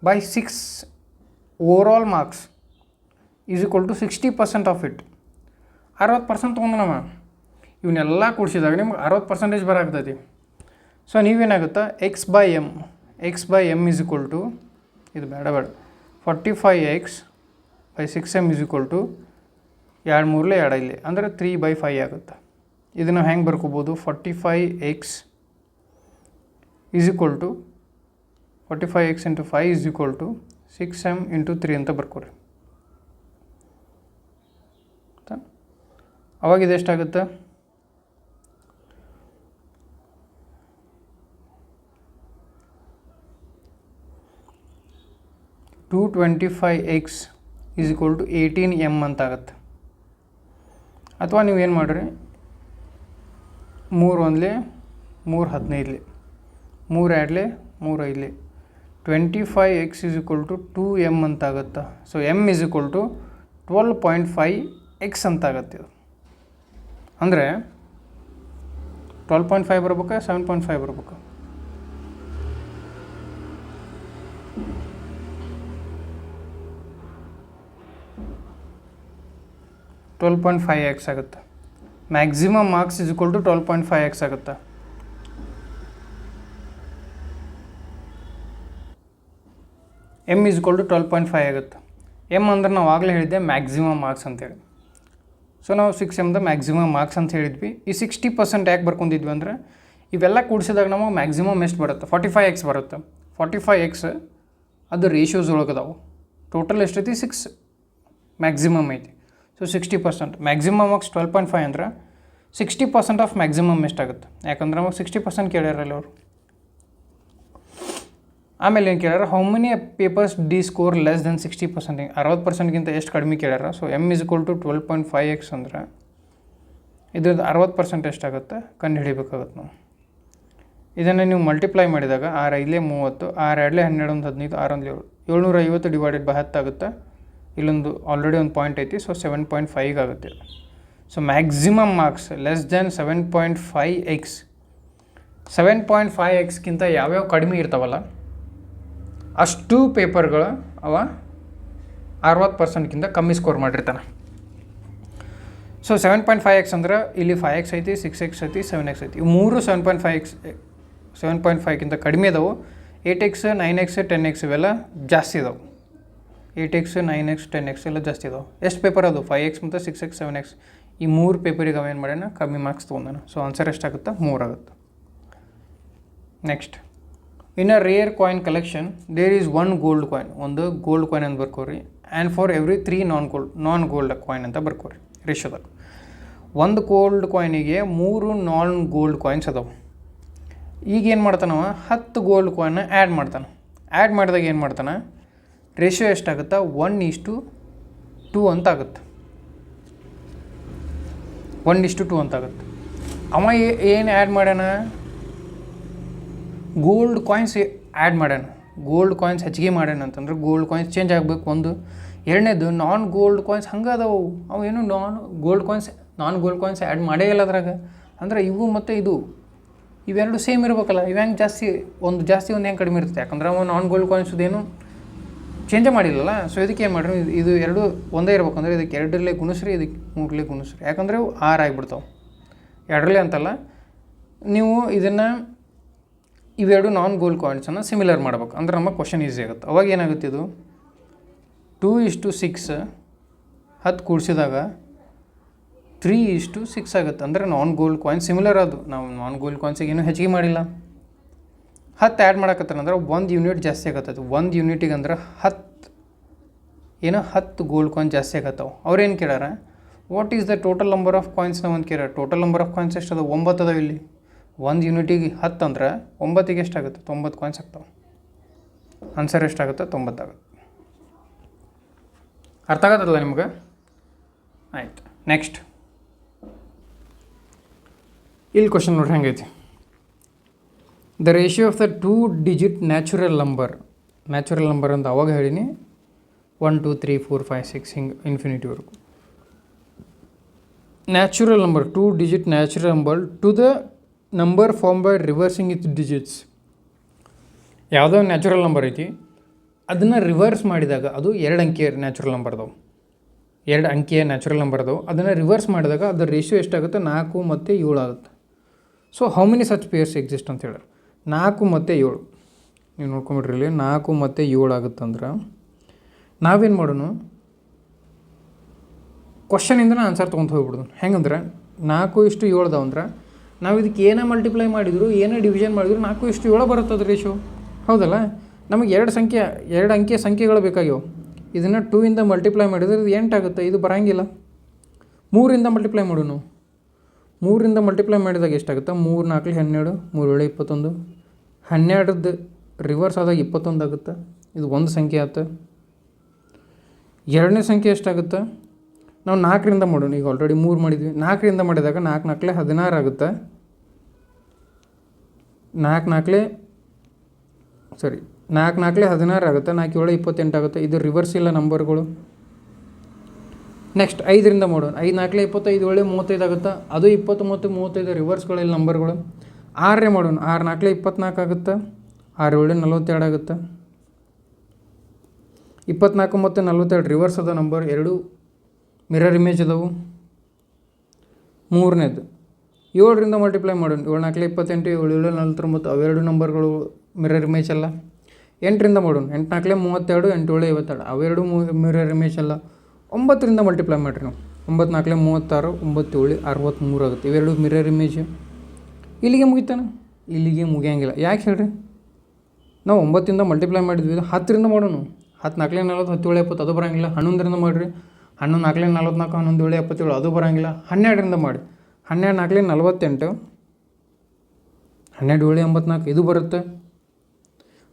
by 6 overall marks = 60% of it. 60% ತೊಗೊಂಡನವ. ಇವನ್ನೆಲ್ಲ ಕೂಡಿಸಿದಾಗ ನಿಮ್ಗೆ 60% ಬರಾಗ್ತೈತಿ. ಸೊ ನೀವೇನಾಗುತ್ತೆ x/m = ಇದು ಬೇಡ 45x by 6m = 2 3 2 ಇಲ್ಲಿ ಅಂದರೆ 3/5 ಆಗುತ್ತೆ. ಇದನ್ನು ಹೆಂಗೆ ಬರ್ಕೋಬೋದು? 45x = 45x × 5 = 6m × 3 ಅಂತ ಬರ್ಕೊರಿ. ಅವಾಗ ಇದು ಎಷ್ಟಾಗುತ್ತೆ? 225x = 18m ಅಂತ ಆಗುತ್ತೆ. ಅಥವಾ ನೀವೇನು ಮಾಡಿರಿ, 3 1 3 15 3 2 3 5 25x = 2m ಅಂತ ಆಗುತ್ತೆ. ಸೊ m = 12.5x ಅಂತ ಆಗುತ್ತೆ. ಇದು ಅಂದರೆ 12.5 ಬರ್ಬೇಕಾ 7.5 ಬರ್ಬೇಕಾ? 12.5x ಆಗುತ್ತೆ. ಮ್ಯಾಕ್ಸಿಮಮ್ ಮಾರ್ಕ್ಸ್ = 12.5x ಆಗುತ್ತೆ. m = 12.5 ಆಗುತ್ತೆ. m ಅಂದ್ರೆ ನಾವು ಆಗಲೇ ಹೇಳಿದ್ದೆ ಮ್ಯಾಕ್ಸಿಮಮ್ ಮಾರ್ಕ್ಸ್ ಅಂತೇಳಿ. ಸೊ ನಾವು 6mದ ಮ್ಯಾಕ್ಸಿಮಮ್ ಮಾರ್ಕ್ಸ್ ಅಂತ ಹೇಳಿದ್ವಿ. ಈ 60% ಯಾಕೆ ಬರ್ಕೊಂಡಿದ್ವಿ ಅಂದರೆ ಇವೆಲ್ಲ ಕೂಡಿಸಿದಾಗ ನಮಗೆ ಮ್ಯಾಕ್ಸಿಮಮ್ ಎಷ್ಟು ಬರುತ್ತೆ? 45x ಬರುತ್ತೆ. 45x ಅದು ರೇಷಿಯೋಸ್ ಒಳಗದಾವು. ಟೋಟಲ್ ಎಷ್ಟೈತಿ? 6 ಮ್ಯಾಕ್ಸಿಮಮ್ ಐತಿ. ಸೊ 60% ಮ್ಯಾಕ್ಸಿಮಮ್ ಮಾರ್ಕ್ಸ್ 12.5 ಅಂದ್ರೆ 60% ಆಫ್ ಮ್ಯಾಕ್ಸಿಮಮ್ ಎಷ್ಟಾಗುತ್ತೆ? ಯಾಕಂದ್ರೆ ನಮಗೆ 60% ಕೇಳ್ಯಾರಲ್ಲ ಅವರು. ಆಮೇಲೆ ಏನು ಕೇಳ್ಯಾರ? How many papers D score less than 60%? 60%ಗಿಂತ ಎಷ್ಟು ಕಡಿಮೆ ಕೇಳ್ಯಾರ. ಸೊ m = 12.5x ಅಂದ್ರೆ ಇದ್ರದ್ದು 60% ಎಷ್ಟಾಗುತ್ತೆ ಕಂಡು ಹಿಡಿಬೇಕಾಗುತ್ತೆ ನಾವು. ಇದನ್ನು ನೀವು ಮಲ್ಟಿಪ್ಲೈ ಮಾಡಿದಾಗ 6 5 30 6 2 12 15 6 1 750 ಡಿವೈಡೆಡ್ ಬೈ 10 ಆಗುತ್ತೆ. ಇಲ್ಲೊಂದು ಆಲ್ರೆಡಿ ಒಂದು ಪಾಯಿಂಟ್ ಐತಿ. ಸೊ 7.5 ಆಗುತ್ತೆ. So maximum marks less than 7.5x. 7.5xಗಿಂತ ಯಾವ್ಯಾವ ಕಡಿಮೆ ಇರ್ತಾವಲ್ಲ ಅಷ್ಟು ಪೇಪರ್ಗಳು ಅವ 60%ಗಿಂತ ಕಮ್ಮಿ ಸ್ಕೋರ್ ಮಾಡಿರ್ತಾನೆ. ಸೊ 7.5x ಅಂದ್ರೆ ಇಲ್ಲಿ 5x ಐತಿ, 6x ಐತಿ, 7x ಐತಿ. ಇವು ಮೂರು 7.5ಗಿಂತ ಕಡಿಮೆ ಇದಾವೆ. 8x 9x 10x ಇವೆಲ್ಲ ಜಾಸ್ತಿ ಇದಾವೆ. 8x 9x 10x ಎಲ್ಲ ಜಾಸ್ತಿ ಇದಾವೆ. ಎಷ್ಟು ಪೇಪರ್ ಅದು? 5x ಮತ್ತು 6x 7x. ಈ ಮೂರು ಪೇಪರಿಗೆ ಅವೇನು ಮಾಡ್ಯಾನ? ಕಮ್ಮಿ ಮಾರ್ಕ್ಸ್ ತೊಗೊಂಡಾನ. ಸೊ ಆನ್ಸರ್ ಎಷ್ಟಾಗುತ್ತೆ? 3 ಆಗುತ್ತೆ. Next, in a rare coin collection there is 1 gold coin. ಒಂದು ಗೋಲ್ಡ್ ಕಾಯಿನ್ ಅಂತ ಬರ್ಕೋರಿ. And for every 3 non gold coin ಅಂತ ಬರ್ಕೋರಿ ರೇಷೋದಾಗ. ಒಂದು ಗೋಲ್ಡ್ ಕಾಯಿನಿಗೆ 3 ನಾನ್ ಗೋಲ್ಡ್ ಕಾಯಿನ್ಸ್ ಅದಾವೆ. ಈಗ ಏನು ಮಾಡ್ತಾನವ? 10 ಗೋಲ್ಡ್ ಕಾಯಿನ್ನ ಆ್ಯಡ್ ಮಾಡ್ತಾನೆ. ಆ್ಯಡ್ ಮಾಡಿದಾಗ ಏನು ಮಾಡ್ತಾನೆ? ರೇಷಿಯೋ ಎಷ್ಟಾಗುತ್ತೆ? 1:2 ಅಂತ ಆಗುತ್ತೆ. 1:2 ಅಂತ ಆಗುತ್ತೆ. ಅವ ಏನು ಆ್ಯಡ್ ಮಾಡ್ಯಾನ? ಗೋಲ್ಡ್ ಕಾಯಿನ್ಸ್ ಆ್ಯಡ್ ಮಾಡ್ಯಾನ. ಗೋಲ್ಡ್ ಕಾಯಿನ್ಸ್ ಹೆಚ್ಚಿಗೆ ಮಾಡ್ಯಾನ ಅಂತಂದ್ರೆ ಗೋಲ್ಡ್ ಕಾಯಿನ್ಸ್ ಚೇಂಜ್ ಆಗಬೇಕು ಒಂದು. ಎರಡನೇದು ನಾನ್ ಗೋಲ್ಡ್ ಕಾಯಿನ್ಸ್ ಹಂಗೆ ಅದಾವು. ಅವು ಏನು ನಾನ್ ಗೋಲ್ಡ್ ಕಾಯಿನ್ಸ್ ಆ್ಯಡ್ ಮಾಡೇ ಇಲ್ಲ ಅದ್ರಾಗ. ಅಂದರೆ ಇವು ಮತ್ತು ಇದು ಇವೆರಡು ಸೇಮ್ ಇರ್ಬೇಕಲ್ಲ. ಇವು ಹೆಂಗೆ ಜಾಸ್ತಿ ಒಂದು ಹೆಂಗೆ ಕಡಿಮೆ ಇರುತ್ತೆ? ಯಾಕಂದ್ರೆ ಅವ ನಾನ್ ಗೋಲ್ಡ್ ಕಾಯಿನ್ಸ್ದೇನು ಚೇಂಜೇ ಮಾಡಿಲ್ಲಲ್ಲ. ಸೊ ಇದಕ್ಕೆ ಏನು ಮಾಡ್ರಿ? ಇದು ಎರಡು ಒಂದೇ ಇರ್ಬೇಕಂದ್ರೆ ಇದಕ್ಕೆ 2 ಗುಣಿಸ್ರಿ, ಇದಕ್ಕೆ 3 ಗುಣಿಸ್ರಿ. ಯಾಕಂದರೆ ಅವು 6 ಆಗಿಬಿಡ್ತಾವೆ. 2 ಅಂತಲ್ಲ, ನೀವು ಇದನ್ನು ಇವೆರಡು ನಾನ್ ಗೋಲ್ಡ್ ಕಾಯಿನ್ಸನ್ನು ಸಿಮಿಲರ್ ಮಾಡ್ಬೇಕು. ಅಂದ್ರೆ ನಮಗೆ ಕ್ವಶನ್ ಈಸಿ ಆಗುತ್ತೆ. ಅವಾಗ ಏನಾಗುತ್ತೆ? ಇದು 2:6 10 ಕೂಡಿಸಿದಾಗ 3:6 ಆಗುತ್ತೆ. ಅಂದರೆ ನಾನ್ ಗೋಲ್ಡ್ ಕಾಯಿನ್ ಸಿಮಿಲರ್ ಅದು. ನಾವು ನಾನ್ ಗೋಲ್ಡ್ ಕಾಯಿನ್ಸಿಗೆ ಏನೂ ಹೆಚ್ಚಿಗೆ ಮಾಡಿಲ್ಲ. 10 ಆ್ಯಡ್ ಮಾಡಕತ್ತಾರಂದ್ರೆ 1 ಯೂನಿಟ್ ಜಾಸ್ತಿ ಆಗತ್ತದು. 1 ಯೂನಿಟಿಗೆ ಅಂದ್ರೆ 10 ಗೋಲ್ಡ್ ಕಾಯಿನ್ ಜಾಸ್ತಿ ಆಗತ್ತವು. ಅವ್ರೇನು ಕೇಳ್ಯಾರ? What is the total number of ಕಾಯಿನ್ಸ್ನ ಒಂದು ಕೇಳ್ಯಾರ. ಟೋಟಲ್ ನಂಬರ್ ಆಫ್ ಕಾಯಿನ್ಸ್ ಎಷ್ಟು ಅದಾವೆ? 9 ಅದಾವೆ ಇಲ್ಲಿ. 1 ಯೂನಿಟಿಗೆ 10 ಅಂದ್ರೆ 9ಗೆ ಎಷ್ಟಾಗುತ್ತೆ? 90 ಕಾಯಿನ್ಸ್ ಆಗ್ತಾವೆ. ಆನ್ಸರ್ ಎಷ್ಟಾಗುತ್ತೆ? 90 ಆಗುತ್ತೆ. ಅರ್ಥ ಆಗತ್ತಲ್ಲ ನಿಮ್ಗೆ? ಆಯ್ತು. ನೆಕ್ಸ್ಟ್, ಇಲ್ಲಿ ಕ್ವಶನ್ ನೋಡ್ರಿ ಹೆಂಗೈತಿ. The ratio of the 2 digit natural number ಅಂತ ಅವಾಗ ಹೇಳೀನಿ 1 2 3 4 5 6 ಹಿಂಗೆ ಇನ್ಫಿನಿಟಿವರೆಗೂ. Natural number 2 digit natural number to the number form by reversing its digits. ಯಾವುದೋ ನ್ಯಾಚುರಲ್ ನಂಬರ್ ಐತಿ, ಅದನ್ನು ರಿವರ್ಸ್ ಮಾಡಿದಾಗ ಅದು 2 ಅಂಕಿಯ ನ್ಯಾಚುರಲ್ ನಂಬರ್ದವು, 2 ಅಂಕಿಯ ನ್ಯಾಚುರಲ್ ನಂಬರ್ದವು. ಅದನ್ನು ರಿವರ್ಸ್ ಮಾಡಿದಾಗ ಅದರ ರೇಷಿಯೋ ಎಷ್ಟಾಗುತ್ತೆ? 4 ಮತ್ತು 7 ಆಗುತ್ತೆ. So how many such pairs exist ಅಂತ ಹೇಳಿ 4 ಮತ್ತು 7 ನೀವು ನೋಡ್ಕೊಂಬಿಡ್ರಿ ಇಲ್ಲಿ 4 ಮತ್ತು 7 ಆಗುತ್ತಂದ್ರೆ ನಾವೇನು ಮಾಡೋಣ, ಕ್ವಶನಿಂದ ಆನ್ಸರ್ ತೊಗೊಂಡು ಹೋಗ್ಬಿಡೋದು. ಹೆಂಗಂದ್ರೆ 4:7 ಅದಾವಂದ್ರೆ ನಾವು ಇದಕ್ಕೆ ಏನೇ ಮಲ್ಟಿಪ್ಲೈ ಮಾಡಿದ್ರು ಏನೇ ಡಿವಿಷನ್ ಮಾಡಿದ್ರು 4:7 ಬರುತ್ತದೆ ರೇಷಿಯೋ, ಹೌದಲ್ಲ? ನಮಗೆ 2 ಅಂಕಿಯ ಸಂಖ್ಯೆಗಳು ಬೇಕಾಗ್ಯವು. ಇದನ್ನು 2ಇಂದ ಮಲ್ಟಿಪ್ಲೈ ಮಾಡಿದ್ರೆ ಇದು 8 ಆಗುತ್ತೆ, ಇದು ಬರೋಂಗಿಲ್ಲ. 3ಇಂದ ಮಲ್ಟಿಪ್ಲೈ ಮಾಡು ನಾವು. 3ಇಂದ ಮಲ್ಟಿಪ್ಲೈ ಮಾಡಿದಾಗ ಎಷ್ಟಾಗುತ್ತೆ? 3 4 12 3 7 21. 12ದ್ದು ರಿವರ್ಸ್ ಆದಾಗ 21 ಆಗುತ್ತೆ. ಇದು ಒಂದು ಸಂಖ್ಯೆ ಆಯ್ತು. ಎರಡನೇ ಸಂಖ್ಯೆ ಎಷ್ಟಾಗುತ್ತೆ? ನಾವು 4ರಿಂದ ಮಾಡೋಣ. ಈಗ ಆಲ್ರೆಡಿ 3 ಮಾಡಿದ್ವಿ. 4ರಿಂದ ಮಾಡಿದಾಗ 4 4 16 ಆಗುತ್ತೆ. 4 4 16 ಆಗುತ್ತೆ. 4 7 28 ಆಗುತ್ತೆ. ಇದು ರಿವರ್ಸ್ ಇಲ್ಲ ನಂಬರ್ಗಳು. ನೆಕ್ಸ್ಟ್ 5ರಿಂದ ಮಾಡೋಣ. 5 4 25 7 35 ಆಗುತ್ತೆ. ಅದು 20 ಮತ್ತು 35 ರಿವರ್ಸ್ಗಳಿಲ್ಲ ನಂಬರ್ಗಳು. 6ನೇ ಮಾಡೋಣ. 6 4 24 ಆಗುತ್ತೆ. 6 7 42 ಆಗುತ್ತೆ. 24 ಮತ್ತು 42 ರಿವರ್ಸ್ ಅದ ನಂಬರ್, 2 ಮಿರರ್ ಇಮೇಜ್ ಅದಾವು. 3ನೇದು 7ರಿಂದ ಮಲ್ಟಿಪ್ಲೈ ಮಾಡೋಣ. 7 4 28 7 7 49 ಅವೆರಡು ನಂಬರ್ಗಳು ಮಿರರ್ ಇಮೇಜ್ ಅಲ್ಲ. 8ರಿಂದ ಮಾಡೋಣ. 8 4 32 8 7 52 ಅವೆರಡು ಮಿರರ್ ಇಮೇಜ್ ಅಲ್ಲ. 9ರಿಂದ ಮಲ್ಟಿಪ್ಲೈ ಮಾಡಿರಿ ನಾವು. 9 4 36 9 7 63 ಆಗುತ್ತೆ. ಇವೆರಡು ಮಿರರ್ ಇಮೇಜ್. ಇಲ್ಲಿಗೆ ಮುಗಿತಾನೆ? ಇಲ್ಲಿಗೆ ಮುಗಿಯಂಗಿಲ್ಲ. ಯಾಕೆ ಹೇಳ್ರಿ? ನಾವು 9ಇಂದ ಮಲ್ಟಿಪ್ಲೈ ಮಾಡಿದ್ವಿ. 10ರಿಂದ ಮಾಡೋಣ. 10 4 40 10 7 70 ಅದು ಬರೋಂಗಿಲ್ಲ. 11ರಿಂದ ಮಾಡಿರಿ. 11 4 44 11 7 77 ಅದು ಬರೋಂಗಿಲ್ಲ. 12ರಿಂದ ಮಾಡಿ. 12 4 48 12 7 84 ಇದು ಬರುತ್ತೆ.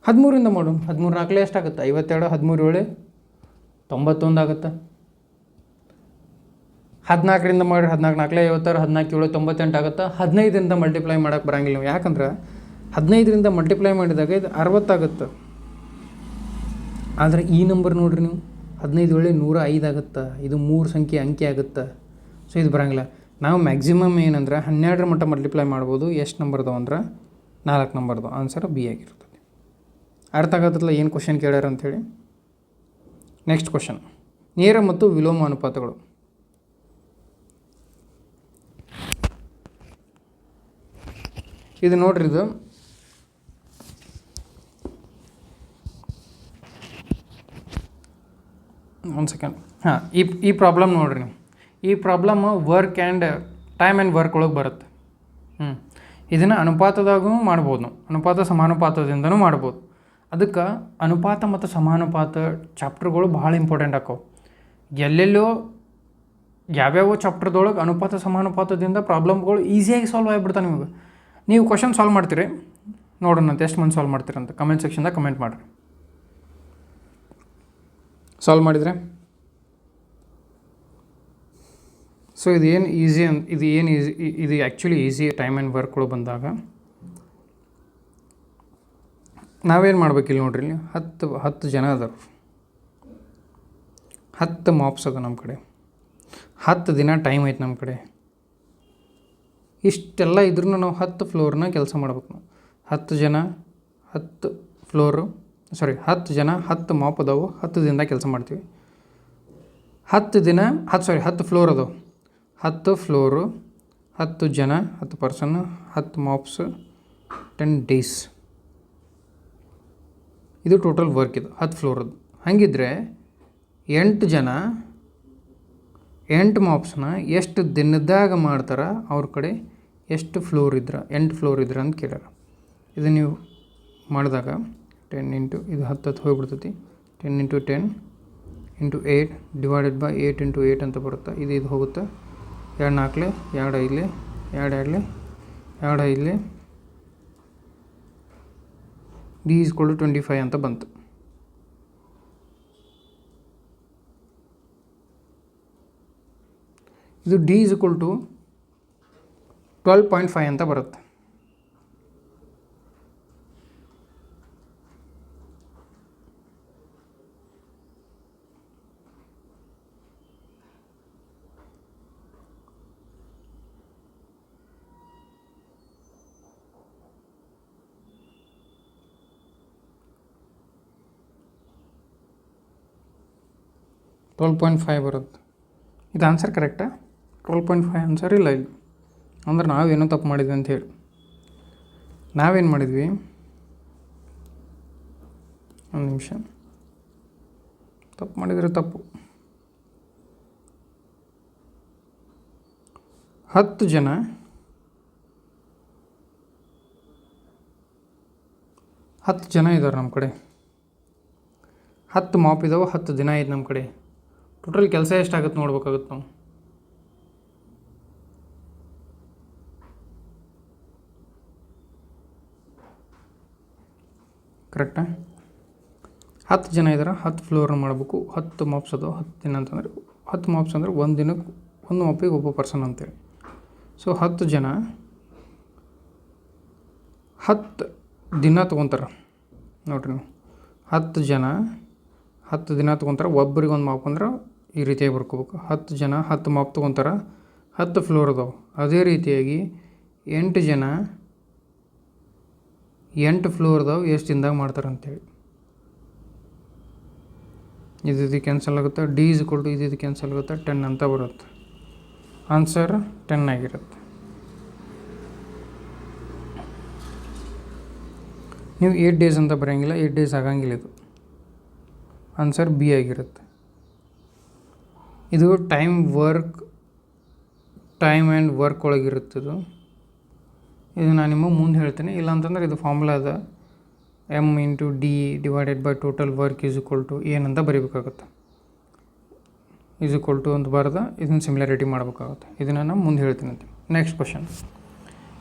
13ರಿಂದ ಮಾಡೋಣ. 13 4 ಎಷ್ಟಾಗುತ್ತೆ? 52 13 7 91 ಆಗುತ್ತೆ. 14ರಿಂದ ಮಾಡಿ. 14 4 56 14 7 98 ಆಗುತ್ತೆ. 15ರಿಂದ ಮಲ್ಟಿಪ್ಲೈ ಮಾಡೋಕ್ಕೆ ಬರೋಂಗಿಲ್ಲ ನಾವು. ಯಾಕಂದ್ರೆ 15ರಿಂದ ಮಲ್ಟಿಪ್ಲೈ ಮಾಡಿದಾಗ ಇದು 60 ಆಗುತ್ತೆ. ಆದರೆ ಈ ನಂಬರ್ ನೋಡಿರಿ ನೀವು, 15 7 105 ಆಗುತ್ತೆ. ಇದು 3 ಸಂಖ್ಯೆ ಅಂಕಿ ಆಗುತ್ತೆ. ಸೊ ಇದು ಬರೋಂಗಿಲ್ಲ. ನಾವು ಮ್ಯಾಕ್ಸಿಮಮ್ ಏನಂದ್ರೆ 12ರ ಮಟ್ಟ ಮಲ್ಟಿಪ್ಲೈ ಮಾಡ್ಬೋದು. ಎಷ್ಟು ನಂಬರ್ದವ ಅಂದ್ರೆ 4 ನಂಬರ್ದು. ಆನ್ಸರ್ ಬಿ ಆಗಿರ್ತದೆ. ಅರ್ಥ ಆಗತ್ತಲ್ಲ ಏನು ಕ್ವಶನ್ ಕೇಳ್ಯಾರ ಅಂಥೇಳಿ. ನೆಕ್ಸ್ಟ್ ಕ್ವಶನ್, ನೇರ ಮತ್ತು ವಿಲೋಮ ಅನುಪಾತಗಳು. ಇದು ನೋಡ್ರಿ, ಇದು ಒಂದು ಸೆಕೆಂಡ್. ಹಾಂ, ಈ ಪ್ರಾಬ್ಲಮ್ ನೋಡ್ರಿ ನೀವು. ಈ problem work and time and work ಒಳಗೆ ಬರುತ್ತೆ. ಇದನ್ನು ಅನುಪಾತದಾಗೂ ಮಾಡ್ಬೋದು ನಾವು. ಅನುಪಾತ ಸಮಾನುಪಾತದಿಂದನೂ ಮಾಡ್ಬೋದು. ಅದಕ್ಕೆ ಅನುಪಾತ ಮತ್ತು ಸಮಾನುಪಾತ ಚಾಪ್ಟರ್ಗಳು ಭಾಳ ಇಂಪಾರ್ಟೆಂಟ್ ಆಕವು. ಎಲ್ಲೆಲ್ಲೋ ಯಾವ್ಯಾವ ಚಾಪ್ಟರ್ದೊಳಗೆ ಅನುಪಾತ ಸಮಾನುಪಾತದಿಂದ ಪ್ರಾಬ್ಲಮ್ಗಳು ಈಸಿಯಾಗಿ ಸಾಲ್ವ್ ಆಗಿಬಿಡ್ತಾವೆ ನಿಮಗೆ. ನೀವು ಕ್ವಶನ್ ಸಾಲ್ವ್ ಮಾಡ್ತೀರಿ, ನೋಡೋಣ ಎಷ್ಟು ಮಂದಿ ಸಾಲ್ವ್ ಮಾಡ್ತೀರಂತ ಕಮೆಂಟ್ ಸೆಕ್ಷನ್ದಾಗ ಕಮೆಂಟ್ ಮಾಡಿರಿ. ಸಾಲ್ವ್ ಮಾಡಿದರೆ ಸೊ ಇದು ಆ್ಯಕ್ಚುಲಿ ಈಸಿ ಟೈಮ್ ಆ್ಯಂಡ್ ವರ್ಕ್ಗಳು ಬಂದಾಗ ನಾವೇನು ಮಾಡ್ಬೇಕಿಲ್ಲ ನೋಡ್ರಿ. ಇಲ್ಲಿ 10 ಜನ ಅದಾರ, 10 ಮಾಪ್ಸ್ ಅದ ನಮ್ಮ ಕಡೆ, 10 ದಿನ ಟೈಮ್ ಐತೆ ನಮ್ಮ ಕಡೆ. ಇಷ್ಟೆಲ್ಲ ಇದ್ರೂ ನಾವು 10 ಫ್ಲೋರ್ನ ಕೆಲಸ ಮಾಡ್ಬೇಕು ನಾವು. 10 ಜನ 10 ಫ್ಲೋರು 10 ಮಾಪ್ ಅದಾವು. 10 ದಿನದಾಗ ಕೆಲಸ ಮಾಡ್ತೀವಿ. 10 ಫ್ಲೋರ್ ಅದಾವೆ. 10 ಫ್ಲೋರು 10 ಜನ 10 ಪರ್ಸನ್ 10 ಮಾಪ್ಸ್ 10 ಡೇಸ್. ಇದು ಟೋಟಲ್ ವರ್ಕ್. ಇದು 10 ಫ್ಲೋರದ್ದು. ಹಾಗಿದ್ರೆ 8 ಜನ 8 ಮಾಪ್ಸ್ನ ಎಷ್ಟು ದಿನದಾಗ ಮಾಡ್ತಾರೆ, ಅವ್ರ ಕಡೆ ಎಷ್ಟು ಫ್ಲೋರ್ ಇದ್ರೆ 8 ಫ್ಲೋರ್ ಇದ್ರೆ ಅಂತ ಕೇಳ್ಯಾರ. ಇದು ನೀವು ಮಾಡಿದಾಗ 10 ಇಂಟು ಇದು 10 ಹೋಗಿಬಿಡ್ತೈತಿ. 10 into 10 into 8 divided by 8 into 8 ಅಂತ ಬರುತ್ತೆ. ಇದು ಹೋಗುತ್ತೆ. 2 4 2 5 2 2 5 D = 25 ಅಂತ ಬಂತು. ಇದು D = 12.5 ಅಂತ ಬರುತ್ತೆ. 12.5 ಬರುತ್ತೆ. ಇದು ಆನ್ಸರ್ ಕರೆಕ್ಟಾ? 12.5 ಆನ್ಸರ್ ಇಲ್ಲ ಇಲ್ಲಿ. ಅಂದ್ರೆ ನಾವೇನೋ ತಪ್ಪು ಮಾಡಿದ್ವಿ ಅಂತ ಹೇಳಿ. ನಾವೇನು ಮಾಡಿದ್ವಿ, ಒಂದು ನಿಮಿಷ, ತಪ್ಪು ಮಾಡಿದರೆ ತಪ್ಪು. 10 ಜನ 10 ಜನ ಇದ್ದಾರೆ ನಮ್ಮ ಕಡೆ. 10 ಮಾಪ್ ಇದ್ದಾವೆ, 10 ದಿನ ಐತೆ ನಮ್ಮ ಕಡೆ. ಟೋಟಲ್ ಕೆಲಸ ಎಷ್ಟಾಗುತ್ತೆ ನೋಡ್ಬೇಕಾಗುತ್ತೆ ನಾವು. ಕರೆಕ್ಟಾ? 10 ಜನ ಇದ್ದಾರೆ, 10 ಫ್ಲೋರ್ನ ಮಾಡಬೇಕು, 10 ಮಾಪ್ಸ್ ಅದಾವೆ, 10 ದಿನ ಅಂತಂದರೆ 10 ಮಾಪ್ಸ್ ಅಂದರೆ ಒಂದು ದಿನಕ್ಕೆ ಒಂದು ಮಾಪಿಗೆ ಒಬ್ಬ ಪರ್ಸನ್ ಅಂತೇಳಿ. ಸೊ 10 ಜನ 10 ದಿನ ತೊಗೊತಾರೆ ನೋಡ್ರಿ ನೀವು. 10 ಜನ 10 ದಿನ ತೊಗೊತಾರೆ, ಒಬ್ಬರಿಗೆ ಒಂದು ಮಾಪ್ ಅಂದ್ರೆ ಈ ರೀತಿಯಾಗಿ ಬರ್ಕೋಬೇಕು. 10 ಜನ 10 ಮಾಪ್ ತೊಗೊತಾರೆ, 10 ಫ್ಲೋರ್ ಅದಾವೆ. ಅದೇ ರೀತಿಯಾಗಿ 8 ಜನ 8 ಫ್ಲೋರ್ ಅದಾವೆ, ಎಷ್ಟು ದಿನದಾಗ ಮಾಡ್ತಾರೆ ಅಂತೇಳಿ. ಇದು ಕ್ಯಾನ್ಸಲ್ ಆಗುತ್ತೆ. ಡಿ ಇಸ್ ಈಕ್ವಲ್ ಟು ಇದು ಕ್ಯಾನ್ಸಲ್ ಆಗುತ್ತೆ, 10 ಅಂತ ಬರುತ್ತೆ. ಆನ್ಸರ್ 10 ಆಗಿರುತ್ತೆ. ನೀವು 8 ಡೇಸ್ ಅಂತ ಬರೋಂಗಿಲ್ಲ, 8 ಡೇಸ್ ಆಗಂಗಿಲ್ಲ. ಇದು ಆನ್ಸರ್ ಬಿ ಆಗಿರುತ್ತೆ. ಇದು ಟೈಮ್ ಆ್ಯಂಡ್ ವರ್ಕ್ ಒಳಗಿರುತ್ತದು. ಇದು ನಾನು ನಿಮಗೆ ಮುಂದೆ ಹೇಳ್ತೀನಿ. ಇಲ್ಲಾಂತಂದ್ರೆ ಇದು ಫಾರ್ಮುಲಾ ಅದ, M/D divided by total work is equal to ಏನಂತ ಬರೀಬೇಕಾಗುತ್ತೆ. ಈಸ್ ಈಕ್ವಲ್ ಟು ಅಂತ ಬರೆದ ಇದನ್ನು ಸಿಮಿಲಾರಿಟಿ ಮಾಡಬೇಕಾಗುತ್ತೆ. ಇದನ್ನು ನಾನು ಮುಂದೆ ಹೇಳ್ತೀನಿ ಅಂತ. Next question.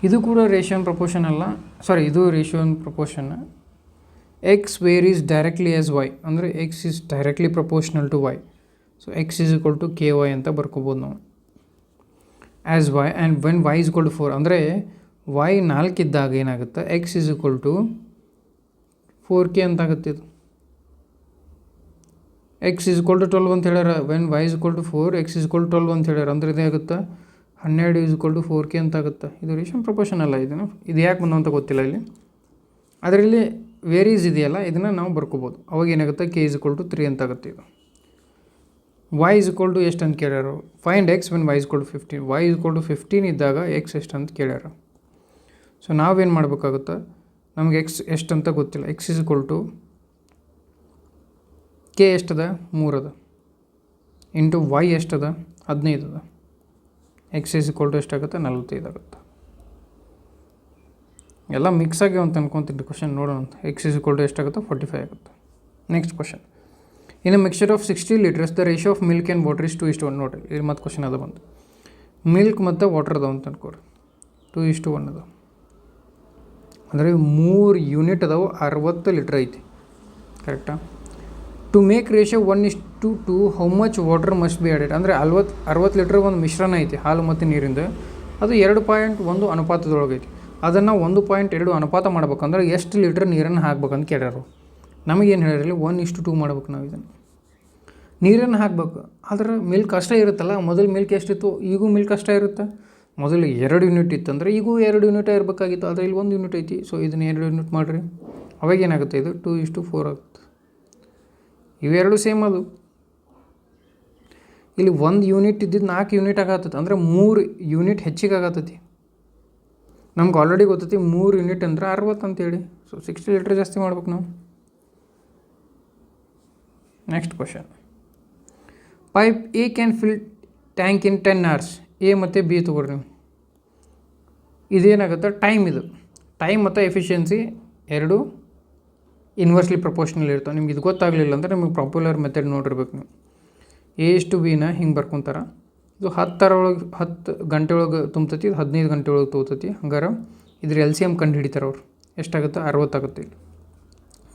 ಇದು ಕೂಡ ರೇಷಿಯೋ ಆ್ಯಂಡ್ ಪ್ರಪೋರ್ಷನ್ ಅಲ್ಲ, ಸಾರಿ, ಇದು ratio and proportion. X varies directly as y, ಅಂದರೆ x is directly proportional to y. So x is equal to KY ಅಂತ ಬರ್ಕೋಬೋದು ನಾವು. As y and when y is equal to 4, ಅಂದರೆ Y 4 ಇದ್ದಾಗ ಏನಾಗುತ್ತೆ, X is equal to 4K ಅಂತ ಆಗುತ್ತೆ. ಇದು ಎಕ್ಸ್ ಈಸ್ ಈಕ್ವಲ್ ಟು 12 ಅಂತ ಹೇಳ್ಯಾರ. When y is equal to 4, x is equal to 12 ಅಂತ ಹೇಳ್ಯಾರ. ಅಂದರೆ ಇದಾಗುತ್ತೆ 12 ಈಸ್ ಈಕ್ವಲ್ ಟು 4K ಅಂತ ಆಗುತ್ತೆ. ಇದು ರೇಷಿಯೋ ಆ್ಯಂಡ್ ಪ್ರಪೋರ್ಷನ್ ಅಲ್ಲ. ಇದು ಯಾಕೆ ಬಂದು ಅಂತ ಗೊತ್ತಿಲ್ಲ ಇಲ್ಲಿ. ಅದರಲ್ಲಿ ವೇರೀಸ್ ಇದೆಯಲ್ಲ, ಇದನ್ನು ನಾವು ಬರ್ಕೋಬೋದು. ಅವಾಗ ಏನಾಗುತ್ತೆ, K ಈಸ್ ಈಕ್ವಲ್ ಟು 3 ಅಂತ ಆಗುತ್ತೆ. ಇದು ವೈ ಈಸ್ ಈಕ್ವಲ್ ಟು ಎಷ್ಟು ಅಂತ ಕೇಳ್ಯಾರು. Find x when y is equal to 15. Y is equal to 15 ಇದ್ದಾಗ ಎಕ್ಸ್ ಎಷ್ಟು ಅಂತ ಕೇಳ್ಯಾರ. ಸೊ ನಾವೇನು ಮಾಡಬೇಕಾಗುತ್ತೆ, ನಮಗೆ ಎಕ್ಸ್ ಎಷ್ಟು ಅಂತ ಗೊತ್ತಿಲ್ಲ. X is equal to K ಎಷ್ಟದ, 3 ಅದ, ಇಂಟು ವೈ ಎಷ್ಟದ, 15 ಅದ. ಎಕ್ಸ್ ಈಸ್ ಈಕ್ವಲ್ ಟು ಎಷ್ಟಾಗುತ್ತೆ, 45 ಆಗುತ್ತೆ. ಎಲ್ಲ ಮಿಕ್ಸ್ ಆಗಿ ಅಂತ ಅನ್ಕೊತೀನಿ. ಕ್ವಶನ್ ನೋಡೋಣ ಅಂತ. ಎಕ್ಸ್ ಈಸ್ ಈಕ್ವಲ್ ಟು ಎಷ್ಟಾಗುತ್ತೆ, 45 ಆಗುತ್ತೆ. Next question. In a mixture of 60 litres the ratio of milk and water is 2:1. ನೋಡಿರಿ, ಇಲ್ಲಿ ಮತ್ತೆ ಕ್ವಶನ್ ಅದ ಬಂದು ಮಿಲ್ಕ್ ಮತ್ತು ವಾಟರ್ ಅದಾವ ಅಂತ ಅನ್ಕೋರಿ. 2:1 ಅದಾವ. ಅಂದರೆ 3 ಯೂನಿಟ್ ಅದಾವೆ, 60 ಲೀಟ್ರ್ ಐತಿ. ಕರೆಕ್ಟಾ? To make ratio 1:2 how much water must be added. ಅಂದರೆ 60 ಲೀಟ್ರ್ ಒಂದು ಮಿಶ್ರಣ ಐತಿ, ಹಾಲು ಮತ್ತು ನೀರಿಂದ. ಅದು 2.1 ಅನುಪಾತದೊಳಗೈತಿ. ಅದನ್ನು 1.2 ಅನುಪಾತ ಮಾಡ್ಬೇಕಂದ್ರೆ ಎಷ್ಟು ಲೀಟ್ರ್ ನೀರನ್ನು ಹಾಕ್ಬೇಕಂತ ಕೇಳ್ಯಾರು. ನಮಗೇನು ಹೇಳಿರಲಿ, 1:2 ಮಾಡ್ಬೇಕು. ನಾವು ಇದನ್ನು ನೀರನ್ನು ಹಾಕ್ಬೇಕು. ಆದ್ರೆ ಮಿಲ್ಕ್ ಅಷ್ಟೇ ಇರುತ್ತಲ್ಲ. ಮೊದಲು ಮಿಲ್ಕ್ ಎಷ್ಟಿತ್ತು, ಈಗೂ ಮಿಲ್ಕ್ ಅಷ್ಟೇ ಇರುತ್ತೆ. ಮೊದಲು 2 ಯೂನಿಟ್ ಇತ್ತಂದರೆ ಈಗೂ 2 ಯೂನಿಟ್ ಇರಬೇಕಾಗಿತ್ತು. ಆದರೆ ಇಲ್ಲಿ 1 ಯೂನಿಟ್ ಐತಿ. ಸೊ ಇದನ್ನು 2 ಯೂನಿಟ್ ಮಾಡಿರಿ. ಅವಾಗ ಏನಾಗುತ್ತೆ, ಇದು 2:4 ಆಗುತ್ತೆ. ಇವೆರಡು ಸೇಮ್ ಅದು. ಇಲ್ಲಿ 1 ಯೂನಿಟ್ ಇದ್ದಿದ್ದು 4 ಯೂನಿಟ್ ಆಗತ್ತೈತಿ. ಅಂದರೆ 3 ಯೂನಿಟ್ ಹೆಚ್ಚಿಗೆ ಆಗತ್ತೈತಿ. ನಮ್ಗೆ ಆಲ್ರೆಡಿ ಗೊತ್ತೈತಿ 3 ಯೂನಿಟ್ ಅಂದರೆ 60 ಅಂತೇಳಿ. ಸೊ 60 ಲೀಟ್ರ್ ಜಾಸ್ತಿ ಮಾಡ್ಬೇಕು ನಾವು. Next question. Pipe A can fill tank in 10 hours. A ಮತ್ತು ಬಿ ತೊಗೊಳ್ರಿ ನೀವು. ಇದೇನಾಗುತ್ತೆ, ಟೈಮ್. ಇದು ಟೈಮ್ ಮತ್ತು ಎಫಿಷಿಯನ್ಸಿ ಎರಡು ಇನ್ವರ್ಸ್ಲಿ ಪ್ರಪೋರ್ಷನಲ್ ಇರ್ತಾವೆ. ನಿಮ್ಗೆ ಇದು ಗೊತ್ತಾಗಲಿಲ್ಲ ಅಂದರೆ ನಿಮಗೆ ಪಾಪ್ಯುಲರ್ ಮೆಥಡ್ ನೋಡಿರ್ಬೇಕು ನೀವು. A:B ಹಿಂಗೆ ಬರ್ಕೊತಾರೆ. ಇದು 10 ಗಂಟೆ ಒಳಗೆ ತುಂಬ್ತೈತಿ, ಇದು 15 ಗಂಟೆ ಒಳಗೆ ತೊಗೋತೈತಿ. ಹಂಗಾರೆ ಇದ್ರ LCM ಕಂಡು ಹಿಡಿತಾರೆ ಅವ್ರು. ಎಷ್ಟಾಗುತ್ತೆ, 60 ಆಗುತ್ತೆ. ಇಲ್ಲಿ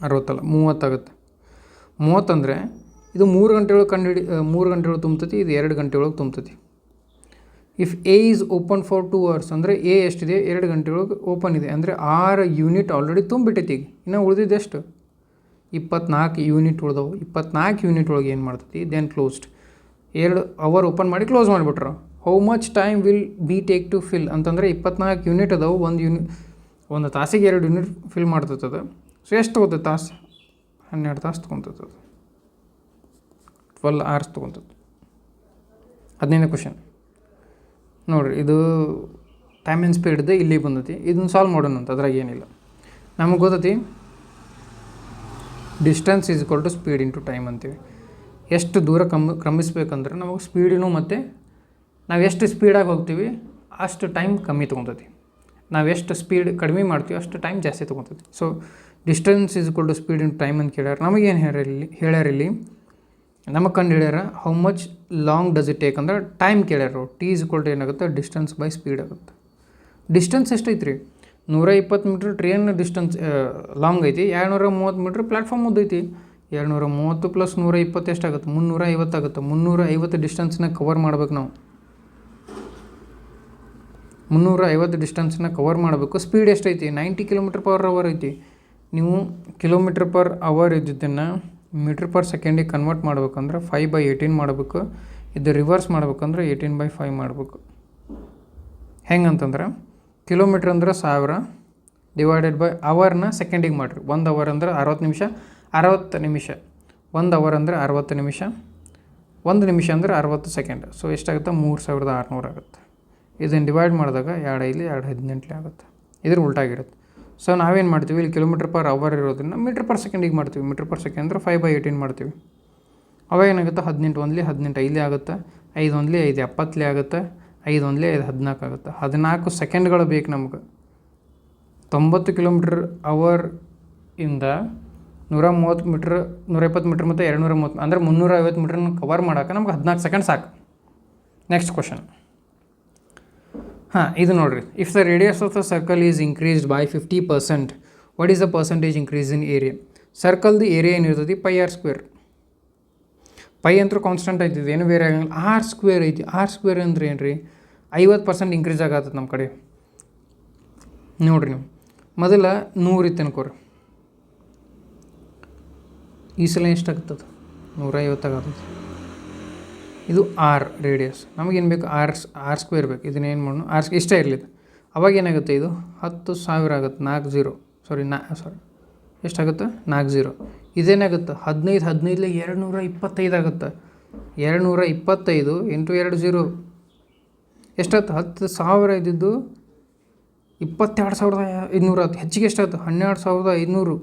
60 ಅಲ್ಲ, 30 ಆಗುತ್ತೆ. 30 ಅಂದರೆ ಇದು 3 ಗಂಟೆ ಒಳಗೆ 3 ಗಂಟೆ ಒಳಗೆ ತುಂಬ್ತೈತಿ, ಇದು 2 ಗಂಟೆ ಒಳಗೆ ತುಂಬ್ತೈತಿ. If A is open for 2 hours, ಅಂದರೆ ಎ ಎಷ್ಟಿದೆ, 2 ಗಂಟೆ ಒಳಗೆ ಓಪನ್ ಇದೆ. ಅಂದರೆ 6 ಯೂನಿಟ್ ಆಲ್ರೆಡಿ ತುಂಬಿಟ್ಟೈತಿ. ಈಗ ಇನ್ನು ಉಳಿದಿದ್ದು ಎಷ್ಟು, 24 ಯೂನಿಟ್ ಉಳ್ದವು. 24 ಯೂನಿಟ್ ಒಳಗೆ ಏನು ಮಾಡ್ತೈತಿ, ದೆನ್ ಕ್ಲೋಸ್ಡ್. 2 ಅವರ್ ಓಪನ್ ಮಾಡಿ ಕ್ಲೋಸ್ ಮಾಡಿಬಿಟ್ರು. How much time will be take to fill ಅಂತಂದರೆ 24 ಯೂನಿಟ್ ಅದಾವೆ. ಒಂದು ತಾಸಿಗೆ 2 ಯೂನಿಟ್ ಫಿಲ್ ಮಾಡ್ತೈತದ. ಸೊ ಎಷ್ಟು ತೊಗೋತೈತೆ ತಾಸು, 12 ತಾಸು ತೊಗೊತೈತದ. 12 hours ತೊಗೊತದೆ. 15ನೇ ಕ್ವಶನ್ ನೋಡಿರಿ, ಇದು ಟೈಮ್ ಆ್ಯಂಡ್ ಸ್ಪೀಡ್ದು ಇಲ್ಲಿ ಬಂದೈತಿ. ಇದನ್ನು ಸಾಲ್ವ್ ಮಾಡೋಣ ಅಂತ, ಅದ್ರಾಗ ಏನಿಲ್ಲ. ನಮಗೆ ಗೊತ್ತೈತಿ distance is equal to speed into time ಅಂತೀವಿ. ಎಷ್ಟು ದೂರ ಕ್ರಮಿಸ್ಬೇಕಂದ್ರೆ ನಮಗೆ ಸ್ಪೀಡಿನೂ ಮತ್ತು ನಾವು ಎಷ್ಟು ಸ್ಪೀಡಾಗಿ ಹೋಗ್ತೀವಿ ಅಷ್ಟು ಟೈಮ್ ಕಮ್ಮಿ ತೊಗೊತೈತಿ. ನಾವು ಎಷ್ಟು ಸ್ಪೀಡ್ ಕಡಿಮೆ ಮಾಡ್ತೀವಿ ಅಷ್ಟು ಟೈಮ್ ಜಾಸ್ತಿ ತೊಗೊತೈತಿ. So distance is equal to speed into time ಅಂತ ಕೇಳ್ಯಾರ. ನಮಗೇನು ಹೇಳ್ಯಾರಿಲ್ಲಿ ನಮಗೆ ಕಂಡು ಹೇಳ್ಯಾರ how much long does it take ಅಂದ್ರೆ ಟೈಮ್ ಕೇಳ್ಯಾರ. ಟಿ ಈಸ್ ಈಕ್ವಲ್ ಟು ಏನಾಗುತ್ತೆ, ಡಿಸ್ಟೆನ್ಸ್ ಬೈ ಸ್ಪೀಡ್ ಆಗುತ್ತೆ. ಡಿಸ್ಟೆನ್ಸ್ ಎಷ್ಟೈತೆ ರೀ? 120 ಮೀಟ್ರ್ ಟ್ರೈನ್ ಡಿಸ್ಟೆನ್ಸ್ ಲಾಂಗ್ ಐತಿ. 230 ಮೀಟ್ರ್ ಪ್ಲ್ಯಾಟ್ಫಾರ್ಮ್ ಉದ್ದೈತಿ. 230 + 120 ಎಷ್ಟಾಗುತ್ತೆ? 350 ಆಗುತ್ತೆ. 350 ಡಿಸ್ಟೆನ್ಸ್ನ ಕವರ್ ಮಾಡ್ಬೇಕು ನಾವು. 350 ಡಿಸ್ಟೆನ್ಸ್ನ ಕವರ್ ಮಾಡಬೇಕು. ಸ್ಪೀಡ್ ಎಷ್ಟೈತಿ? 90 km/h ಐತಿ. ನೀವು km/h ಇದ್ದಿದ್ದನ್ನು m/s ಕನ್ವರ್ಟ್ ಮಾಡ್ಬೇಕಂದ್ರೆ 5/18 ಮಾಡಬೇಕು. ಇದು ರಿವರ್ಸ್ ಮಾಡ್ಬೇಕಂದ್ರೆ 18/5 ಮಾಡಬೇಕು. ಹೆಂಗಂತಂದ್ರೆ ಕಿಲೋಮೀಟ್ರ್ ಅಂದ್ರೆ 1000 ಡಿವೈಡೆಡ್ ಬೈ ಅವರ್ನ ಸೆಕೆಂಡಿಗೆ ಮಾಡಿರಿ. 1 ಅವರ್ ಅಂದ್ರೆ 60 ನಿಮಿಷ. 60 ನಿಮಿಷ 1 ಅವರ್ ಅಂದರೆ 60 ನಿಮಿಷ. 1 ನಿಮಿಷ ಅಂದರೆ 60 ಸೆಕೆಂಡ್. ಸೊ ಎಷ್ಟಾಗುತ್ತೆ? 3600 ಆಗುತ್ತೆ. ಇದನ್ನು ಡಿವೈಡ್ ಮಾಡಿದಾಗ 2 5 2 18 ಆಗುತ್ತೆ. ಇದ್ರ ಉಲ್ಟಾಗಿರುತ್ತೆ. ಸೊ ನಾವೇನು ಮಾಡ್ತೀವಿ, ಇಲ್ಲಿ km/h ಇರೋದನ್ನು m/s ಮಾಡ್ತೀವಿ. m/s ಅಂದರೆ 5/18 ಮಾಡ್ತೀವಿ. ಅವಾಗ ಏನಾಗುತ್ತೆ? 18 1 18 5 ಆಗುತ್ತೆ. 5 1 5 70 ಆಗುತ್ತೆ. 5 1 5 14 ಆಗುತ್ತೆ. 14 ಸೆಕೆಂಡ್ಗಳು ಬೇಕು ನಮ್ಗೆ. 90 km/h ಇಂದ 130 ಮೀಟ್ರ್ 120 ಮೀಟ್ರ್ ಮತ್ತು 230 ಅಂದರೆ 350 ಮೀಟ್ರನ್ನ ಕವರ್ ಮಾಡೋಕೆ ನಮ್ಗೆ 14 ಸೆಕೆಂಡ್ ಸಾಕು. Next question. ಇದು ನೋಡಿರಿ, if the radius of the circle is increased by 50%, what is the percentage increase in area? ಸರ್ಕಲ್ದು ಏರಿಯಾ ಏನಿರ್ತೈತಿ? πr². ಪೈ ಅಂತೂ ಕಾನ್ಸ್ಟೆಂಟ್ ಐತಿದೆ, ಏನು ಬೇರೆ ಆಗಂಗಿಲ್ಲ. r² ಐತಿ. r² ಅಂದ್ರೆ ಏನು ರೀ? 50% ಇನ್ಕ್ರೀಸ್ ಆಗತ್ತದ ನಮ್ಮ ಕಡೆ. ನೋಡಿರಿ, ನೀವು ಮೊದಲ 100 ಇತ್ತು ಅನ್ಕೋರಿ. ಈ ಸಲ ಎಷ್ಟಾಗ್ತದೆ? 150 ಆಗತ್ತದ. ಇದು ಆರ್ ರೇಡಿಯಸ್. ನಮಗೇನು ಬೇಕು? r² ಬೇಕು. ಇದನ್ನೇನು ಮಾಡೋಣ? ಇಷ್ಟೇ ಇರಲಿ. ಅವಾಗ ಏನಾಗುತ್ತೆ? ಇದು 10,000 ಆಗುತ್ತೆ. 40 ಎಷ್ಟಾಗುತ್ತೆ? 40. ಇದೇನಾಗುತ್ತೆ? 15 225 ಆಗುತ್ತೆ. 225 × 20 ಎಷ್ಟಾಗುತ್ತೆ? 10,000 ಇದ್ದಿದ್ದು 22,500 ಆಯ್ತು. ಹೆಚ್ಚಿಗೆ ಎಷ್ಟಾಯ್ತು? 12,500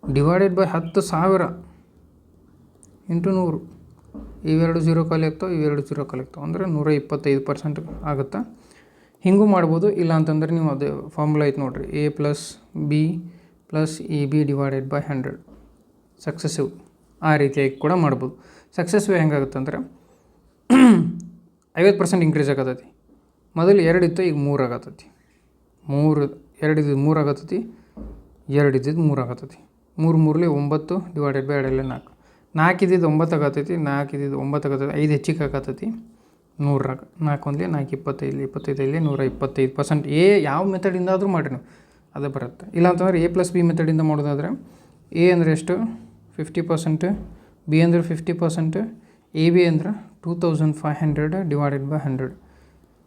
ಡಿವೈಡೆಡ್ ಬೈ 10,000 ಇಂಟು 100. ಇವೆರಡು 0 ಖಾಲಿ ಆಗ್ತಾವೆ, ಇವೆರಡು 0 ಖಾಲಿ ಆಗ್ತಾವೆ. ಅಂದರೆ 125% ಆಗುತ್ತೆ. ಹಿಂಗೂ ಮಾಡ್ಬೋದು. ಇಲ್ಲ ಅಂತಂದ್ರೆ ನೀವು ಅದು ಫಾರ್ಮುಲಾ ಐತೆ ನೋಡಿರಿ, a + b + ab divided by 100 successive. ಆ ರೀತಿಯಾಗಿ ಕೂಡ ಮಾಡ್ಬೋದು. ಸಕ್ಸೆಸಿವ್ ಹೆಂಗಾಗುತ್ತೆ ಅಂದ್ರೆ 50% ಇನ್ಕ್ರೀಸ್ ಆಗತ್ತೈತಿ. ಮೊದಲು 2 ಇತ್ತು, ಈಗ 3 ಆಗತ್ತೈತಿ. 2 ಇದ್ದು 3 ಆಗತ್ತೈತಿ. 2 ಇದ್ದಿದ್ದು 3 ಆಗತ್ತೈತಿ. 3 3 9 ಡಿವೈಡೆಡ್ ಬೈ 2 4. 4 ಇದ್ದಿದ್ದು 9 ಆಗತ್ತೈತಿ. 4 ಇದ್ದಿದ್ದು 9 ಆಗತ್ತೈತಿ. 5 ಹೆಚ್ಚಿಗೆ ಆಗತ್ತೈತಿ 100. 4 1 4 25 25 125%. ಯಾವ ಮೆಥಡಿಂದ ಆದರೂ ಮಾಡಿರಿ ನೀವು, ಅದು ಬರುತ್ತೆ. ಇಲ್ಲ ಅಂತಂದ್ರೆ a + b ಮೆಥಡಿಂದ ಮಾಡೋದಾದರೆ a ಅಂದರೆ ಎಷ್ಟು? 50%, b ಅಂದರೆ 50%, ab ಅಂದರೆ 2500 ಡಿವೈಡೆಡ್ ಬೈ 100.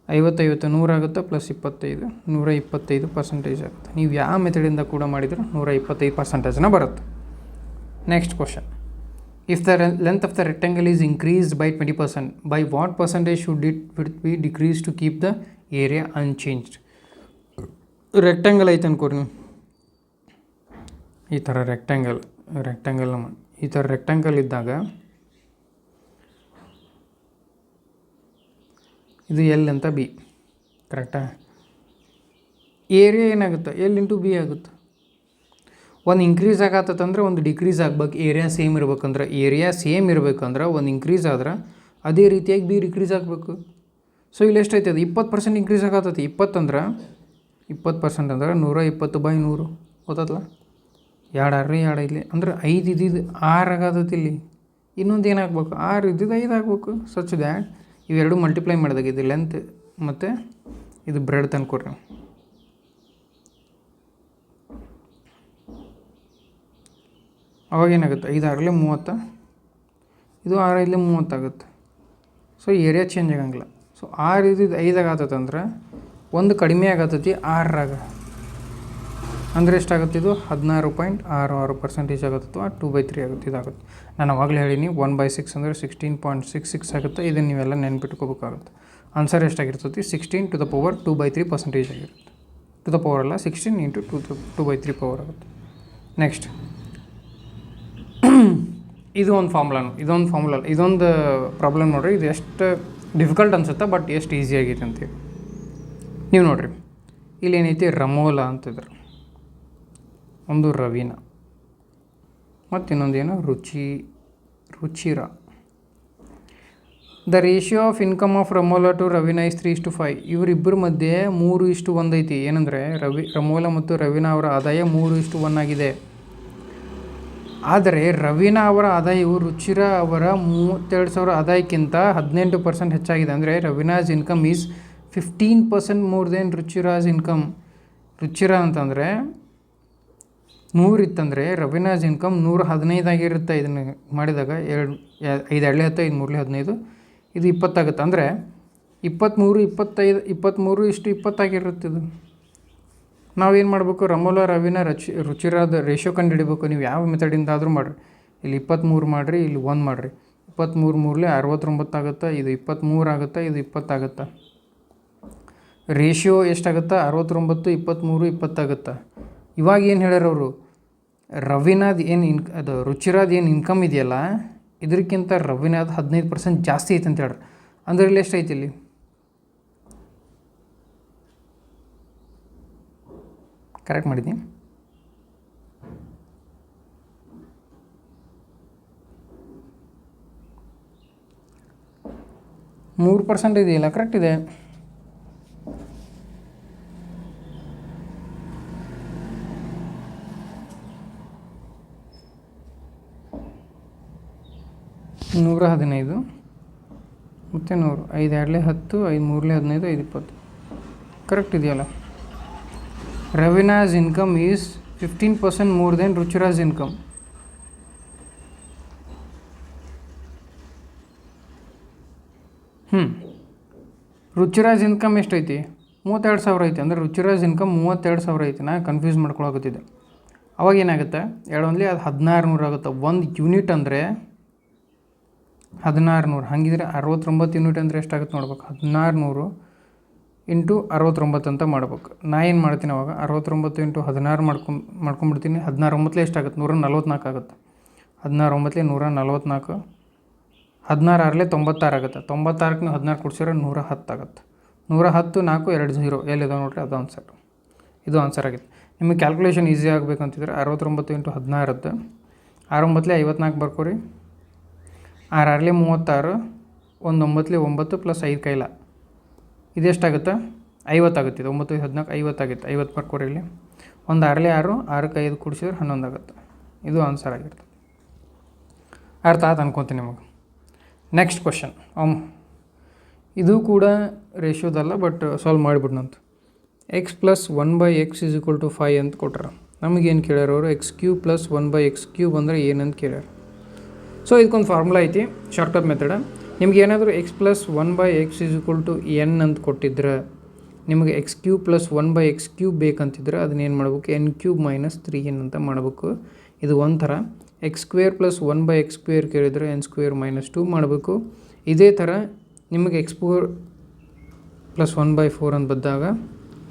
50 100 ಆಗುತ್ತೆ, +25 125% ಆಗುತ್ತೆ. ನೀವು ಯಾವ ಮೆಥಡಿಂದ ಕೂಡ ಮಾಡಿದ್ರೆ 125% ಬರುತ್ತೆ. Next question. If the length of the rectangle is increased by 20%, by what percentage should it be decreased to keep the area unchanged? Rectangle ಐತೆ ಅನ್ಕೋರಿ ನೀವು. ಈ ಥರ ರೆಕ್ಟ್ಯಾಂಗಲ್ ಈ ಥರ ರೆಕ್ಟ್ಯಾಂಗಲ್ ಇದ್ದಾಗ ಇದು L ಅಂತ B, ಕರೆಕ್ಟಾ? ಏರಿಯಾ ಏನಾಗುತ್ತೆ? L × B ಆಗುತ್ತೆ. ಒಂದು ಇನ್ಕ್ರೀಸ್ ಆಗತ್ತಂದ್ರೆ ಒಂದು ಡಿಕ್ರೀಸ್ ಆಗ್ಬೇಕು. ಏರಿಯಾ ಸೇಮ್ ಇರಬೇಕಂದ್ರೆ ಒಂದು ಇನ್ಕ್ರೀಸ್ ಆದ್ರೆ ಅದೇ ರೀತಿಯಾಗಿ ಬಿ ಡಿಕ್ರೀಸ್ ಆಗಬೇಕು. ಸೊ ಇಲ್ಲಿ ಎಷ್ಟೈತೆ? ಅದು 20% ಇನ್ಕ್ರೀಸ್ ಆಗತ್ತೈತಿ. 20% ಅಂದ್ರೆ 120/100 ಗೊತ್ತಲ್ಲ? 2 6 2 ಇಲ್ಲಿ ಅಂದರೆ 5 ಇದ್ದಿದ್ದು 6 ಆಗತ್ತೈತಿ. ಇಲ್ಲಿ ಇನ್ನೊಂದು ಏನಾಗಬೇಕು? 6 ಇದ್ದಿದ್ದು 5 ಆಗಬೇಕು. ಸಚ್ ದ್ಯಾಟ್ ಇವೆರಡು ಮಲ್ಟಿಪ್ಲೈ ಮಾಡಿದಾಗ ಇದು ಲೆಂತ್ ಮತ್ತು ಇದು ಬ್ರೆಡ್ ತಂದ್ಕೊಡ್ರಿ ನೀವು. ಅವಾಗೇನಾಗುತ್ತೆ? 5 6 30, ಇದು 6 5 30 ಆಗುತ್ತೆ. ಸೊ ಏರಿಯಾ ಚೇಂಜ್ ಆಗಂಗಿಲ್ಲ. ಸೊ 6 ಇದ್ದಿದ್ದು 5 ಆಗತ್ತಂದ್ರೆ ಒಂದು ಕಡಿಮೆ ಆಗತ್ತೈತಿ 6ರಾಗ. ಅಂದರೆ ಎಷ್ಟಾಗುತ್ತೆ ಇದು 16.66% ಆಗುತ್ತೆ ಅಥವಾ 2/3 ಆಗುತ್ತೆ. ಇದಾಗುತ್ತೆ. ನಾನು ಅವಾಗಲೇ ಹೇಳೀನಿ 1/6 ಅಂದರೆ 16.66 ಆಗುತ್ತೆ. ಇದನ್ನು ನೀವೆಲ್ಲ ನೆನ್ಪಿಟ್ಕೋಬೇಕಾಗುತ್ತೆ. ಆನ್ಸರ್ ಎಷ್ಟಾಗಿರ್ತದೆ 16 to the power 2/3% ಆಗಿರುತ್ತೆ. ಟು ದ ಪವರ್ ಅಲ್ಲ 16 ಇಂಟು 2/3 ಪವರ್ ಆಗುತ್ತೆ. ನೆಕ್ಸ್ಟ್ ಇದೊಂದು ಪ್ರಾಬ್ಲಮ್ ನೋಡಿರಿ. ಇದು ಎಷ್ಟು ಡಿಫಿಕಲ್ಟ್ ಅನ್ಸುತ್ತೆ, ಬಟ್ ಎಷ್ಟು ಈಸಿ ಆಗೈತೆ ಅಂತೇಳಿ ನೀವು ನೋಡಿರಿ. ಇಲ್ಲಿ ಏನೈತಿ ರಮೋಲ ಅಂತಿದ್ರು, ಒಂದು ರವೀನಾ, ಮತ್ತು ಇನ್ನೊಂದೇನು Ruchira. The ratio of income of Ramola to Raveena is 3:5. ಇವರಿಬ್ಬರ ಮಧ್ಯೆ 3:1 ಐತಿ. ಏನಂದರೆ ರಮೋಲಾ ಮತ್ತು ರವೀನಾ ಅವರ ಆದಾಯ 3:1 ಆಗಿದೆ. ಆದರೆ ರವೀನಾ ಅವರ ಆದಾಯವು ರುಚಿರ ಅವರ 32,000 ಆದಾಯಕ್ಕಿಂತ 18% ಹೆಚ್ಚಾಗಿದೆ. ಅಂದರೆ Raveena's income is 15% more than Ruchira's income. Ruchira ಅಂತಂದರೆ 100 ಇತ್ತಂದರೆ ರವೀನಾಸ್ ಇನ್ಕಮ್ 115 ಆಗಿರುತ್ತೆ. ಇದನ್ನು ಮಾಡಿದಾಗ 5 2 10 5 3 15 ಇದು 20 ಆಗುತ್ತೆ. ಅಂದರೆ 23:20 ಆಗಿರುತ್ತೆ. ಇದು ನಾವೇನು ಮಾಡಬೇಕು, ರಮೋಲಾ ರವೀನಾ ರುಚಿರಾದ ರೇಷಿಯೋ ಕಂಡು ಹಿಡಿಬೇಕು. ನೀವು ಯಾವ ಮೆಥಡಿಂದ ಆದರೂ ಮಾಡಿರಿ. ಇಲ್ಲಿ 23 ಮಾಡಿರಿ, ಇಲ್ಲಿ 1 ಮಾಡಿರಿ. 23 3 69 ಆಗುತ್ತೆ. ಇದು 23 ಆಗುತ್ತೆ, ಇದು 20 ಆಗುತ್ತೆ. ರೇಷಿಯೋ ಎಷ್ಟಾಗುತ್ತೆ 69 23 20 ಆಗುತ್ತೆ. ಇವಾಗ ಏನು ಹೇಳ್ಯಾರ ಅವರು, ರವೀನಾದ ಏನು ಅದು ರುಚಿರಾದ ಏನು ಇನ್ಕಮ್ ಇದೆಯಲ್ಲ, ಇದಕ್ಕಿಂತ ರವೀನಾದ 15% ಜಾಸ್ತಿ ಐತೆ ಅಂತ ಹೇಳ್ರಿ. ಅಂದ್ರೆ ಇಲ್ಲಿ ಎಷ್ಟು ಐತಿ, ಇಲ್ಲಿ ಕರೆಕ್ಟ್ ಮಾಡಿದ್ದೀನಿ. %3 ಇದೆಯಲ್ಲ, ಕರೆಕ್ಟ್ ಇದೆ. $115 ಮತ್ತು 100, 5 2 10, 5 3 15, 5 20 ಕರೆಕ್ಟ್ ಇದೆಯಲ್ಲ. Raveena's income is 15% more than Ruchira's income. Ruchira's income ಎಷ್ಟೈತಿ, 32,000 ಐತಿ. ಅಂದರೆ ರುಚಿರಾಜ್ ಇನ್ಕಮ್ 32,000 ಐತಿ. ನಾ ಕನ್ಫ್ಯೂಸ್ ಮಾಡ್ಕೊಳಕತ್ತಿದ್ದೆ. ಅವಾಗ ಏನಾಗುತ್ತೆ, 2 ಅದು 1600 ಆಗುತ್ತೆ. 1 ಯೂನಿಟ್ ಅಂದರೆ 1600. ಹಾಗಿದ್ರೆ 69 ಯೂನಿಟ್ ಅಂದರೆ ಎಷ್ಟಾಗುತ್ತೆ ನೋಡ್ಬೇಕು. 1600 ಇಂಟು 69 ಅಂತ ಮಾಡ್ಬೇಕು. ನಾ ಏನು ಮಾಡ್ತೀನಿ ಅವಾಗ 69 ಇಂಟು 16 ಮಾಡ್ಕೊಂಬಿಡ್ತೀನಿ. 16 ಎಷ್ಟಾಗುತ್ತೆ, 144 ಆಗುತ್ತೆ. 16 144, 16 96 ಆಗುತ್ತೆ. 96ಕ್ಕೆ ನೀವು 16 ಕೊಡ್ಸಿದ್ರೆ 110 ಆಗುತ್ತೆ. 110 4 2 0 ಎಲ್ಲಿದೆ ನೋಡಿರಿ, ಅದು ಆನ್ಸರ್. ಇದು ಆನ್ಸರ್ ಆಗಿದೆ. ನಿಮಗೆ ಕ್ಯಾಲ್ಕುಲೇಷನ್ ಈಸಿ ಆಗಬೇಕಂತಿದ್ರೆ 69 ಇಂಟು 16 6 54 ಬರ್ಕೋರಿ. 6 36, 1 9 9 ಪ್ಲಸ್ 5 ಕೈಲ ಇದೆಷ್ಟಾಗುತ್ತೆ, 50 ಆಗುತ್ತೆ. ಇದು 9 14 50 ಆಗುತ್ತೆ. 50 ಬರ್ಕೋರಿ. ಇಲ್ಲಿ 1 6 6, 6ಕ್ಕೆ 5 ಕೂಡಿಸಿದ್ರೆ 11 ಆಗುತ್ತೆ. ಇದು ಆನ್ಸರ್ ಆಗಿರ್ತದೆ. ಅರ್ಥ ಆಯ್ತು ಅನ್ಕೊತೀನಿ ನಿಮಗೆ. ನೆಕ್ಸ್ಟ್ ಕ್ವಶನ್, ಇದು ಕೂಡ ರೇಷಿಯೋದಲ್ಲ, ಬಟ್ ಸಾಲ್ವ್ ಮಾಡಿಬಿಡ್ನಂತ. x + 1/x = 5 ಅಂತ ಕೊಟ್ರ. ನಮಗೇನು ಕೇಳ್ಯಾರ ಅವರು, x³ + 1/x³ ಅಂದರೆ ಏನಂತ ಕೇಳ್ಯಾರ. ಸೊ ಇದಕ್ಕೊಂದು ಫಾರ್ಮುಲಾ ಐತಿ, ಶಾರ್ಟ್ಕಟ್ ಮೆಥಡ್. ನಿಮ್ಗೆ ಏನಾದರೂ x + 1/x = n ಅಂತ ಕೊಟ್ಟಿದ್ರೆ, ನಿಮಗೆ x³ + 1/x³ ಬೇಕಂತಿದ್ರೆ ಅದನ್ನೇನು ಮಾಡ್ಬೇಕು, n³ - 3n ಅಂತ ಮಾಡಬೇಕು. ಇದು ಒಂಥರ. x² + 1/x² ಕೇಳಿದರೆ n² - 2 ಮಾಡಬೇಕು. ಇದೇ ಥರ ನಿಮಗೆ x4 + 1/4 ಅಂತ ಬಂದಾಗ,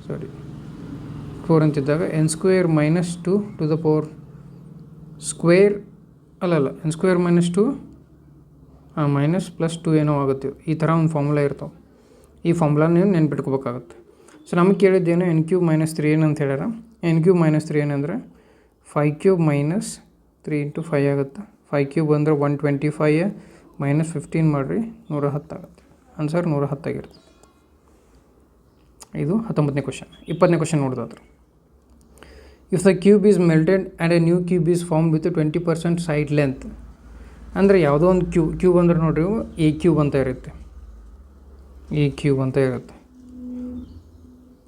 4 ಅಂತಿದ್ದಾಗ n² - 2 to the power square ಅಲ್ಲ n² - 2 -+2 ಏನೋ ಆಗುತ್ತೆ. ಈ ಥರ ಒಂದು ಫಾರ್ಮುಲಾ ಇರ್ತಾವೆ. ಈ ಫಾರ್ಮುಲಾ ನೀವು ನೆನ್ಪಿಟ್ಕೋಬೇಕಾಗುತ್ತೆ. ಸೊ ನಮಗೆ ಕೇಳಿದ್ದೇನು, n³ - 3n ಅಂತ ಹೇಳ್ಯಾರ. n³ - 3n ಅಂದರೆ 5³ - 3 × 5 ಆಗುತ್ತೆ. 5³ ಅಂದರೆ 125 -15 ಮಾಡಿರಿ, 110 ಆಗುತ್ತೆ. ಆನ್ಸರ್ 110 ಆಗಿರುತ್ತೆ. ಇದು 19ನೇ ಕ್ವಶನ್. 20ನೇ ಕ್ವಶನ್ ನೋಡೋದಾದ್ರೆ, if the cube is melted and a new cube is form with 20% side length. ಅಂದರೆ ಯಾವುದೋ ಒಂದು ಕ್ಯೂಬ್ ಅಂದರೆ ನೋಡಿರಿ, a³ ಅಂತ ಇರುತ್ತೆ. a³ ಅಂತ ಇರುತ್ತೆ.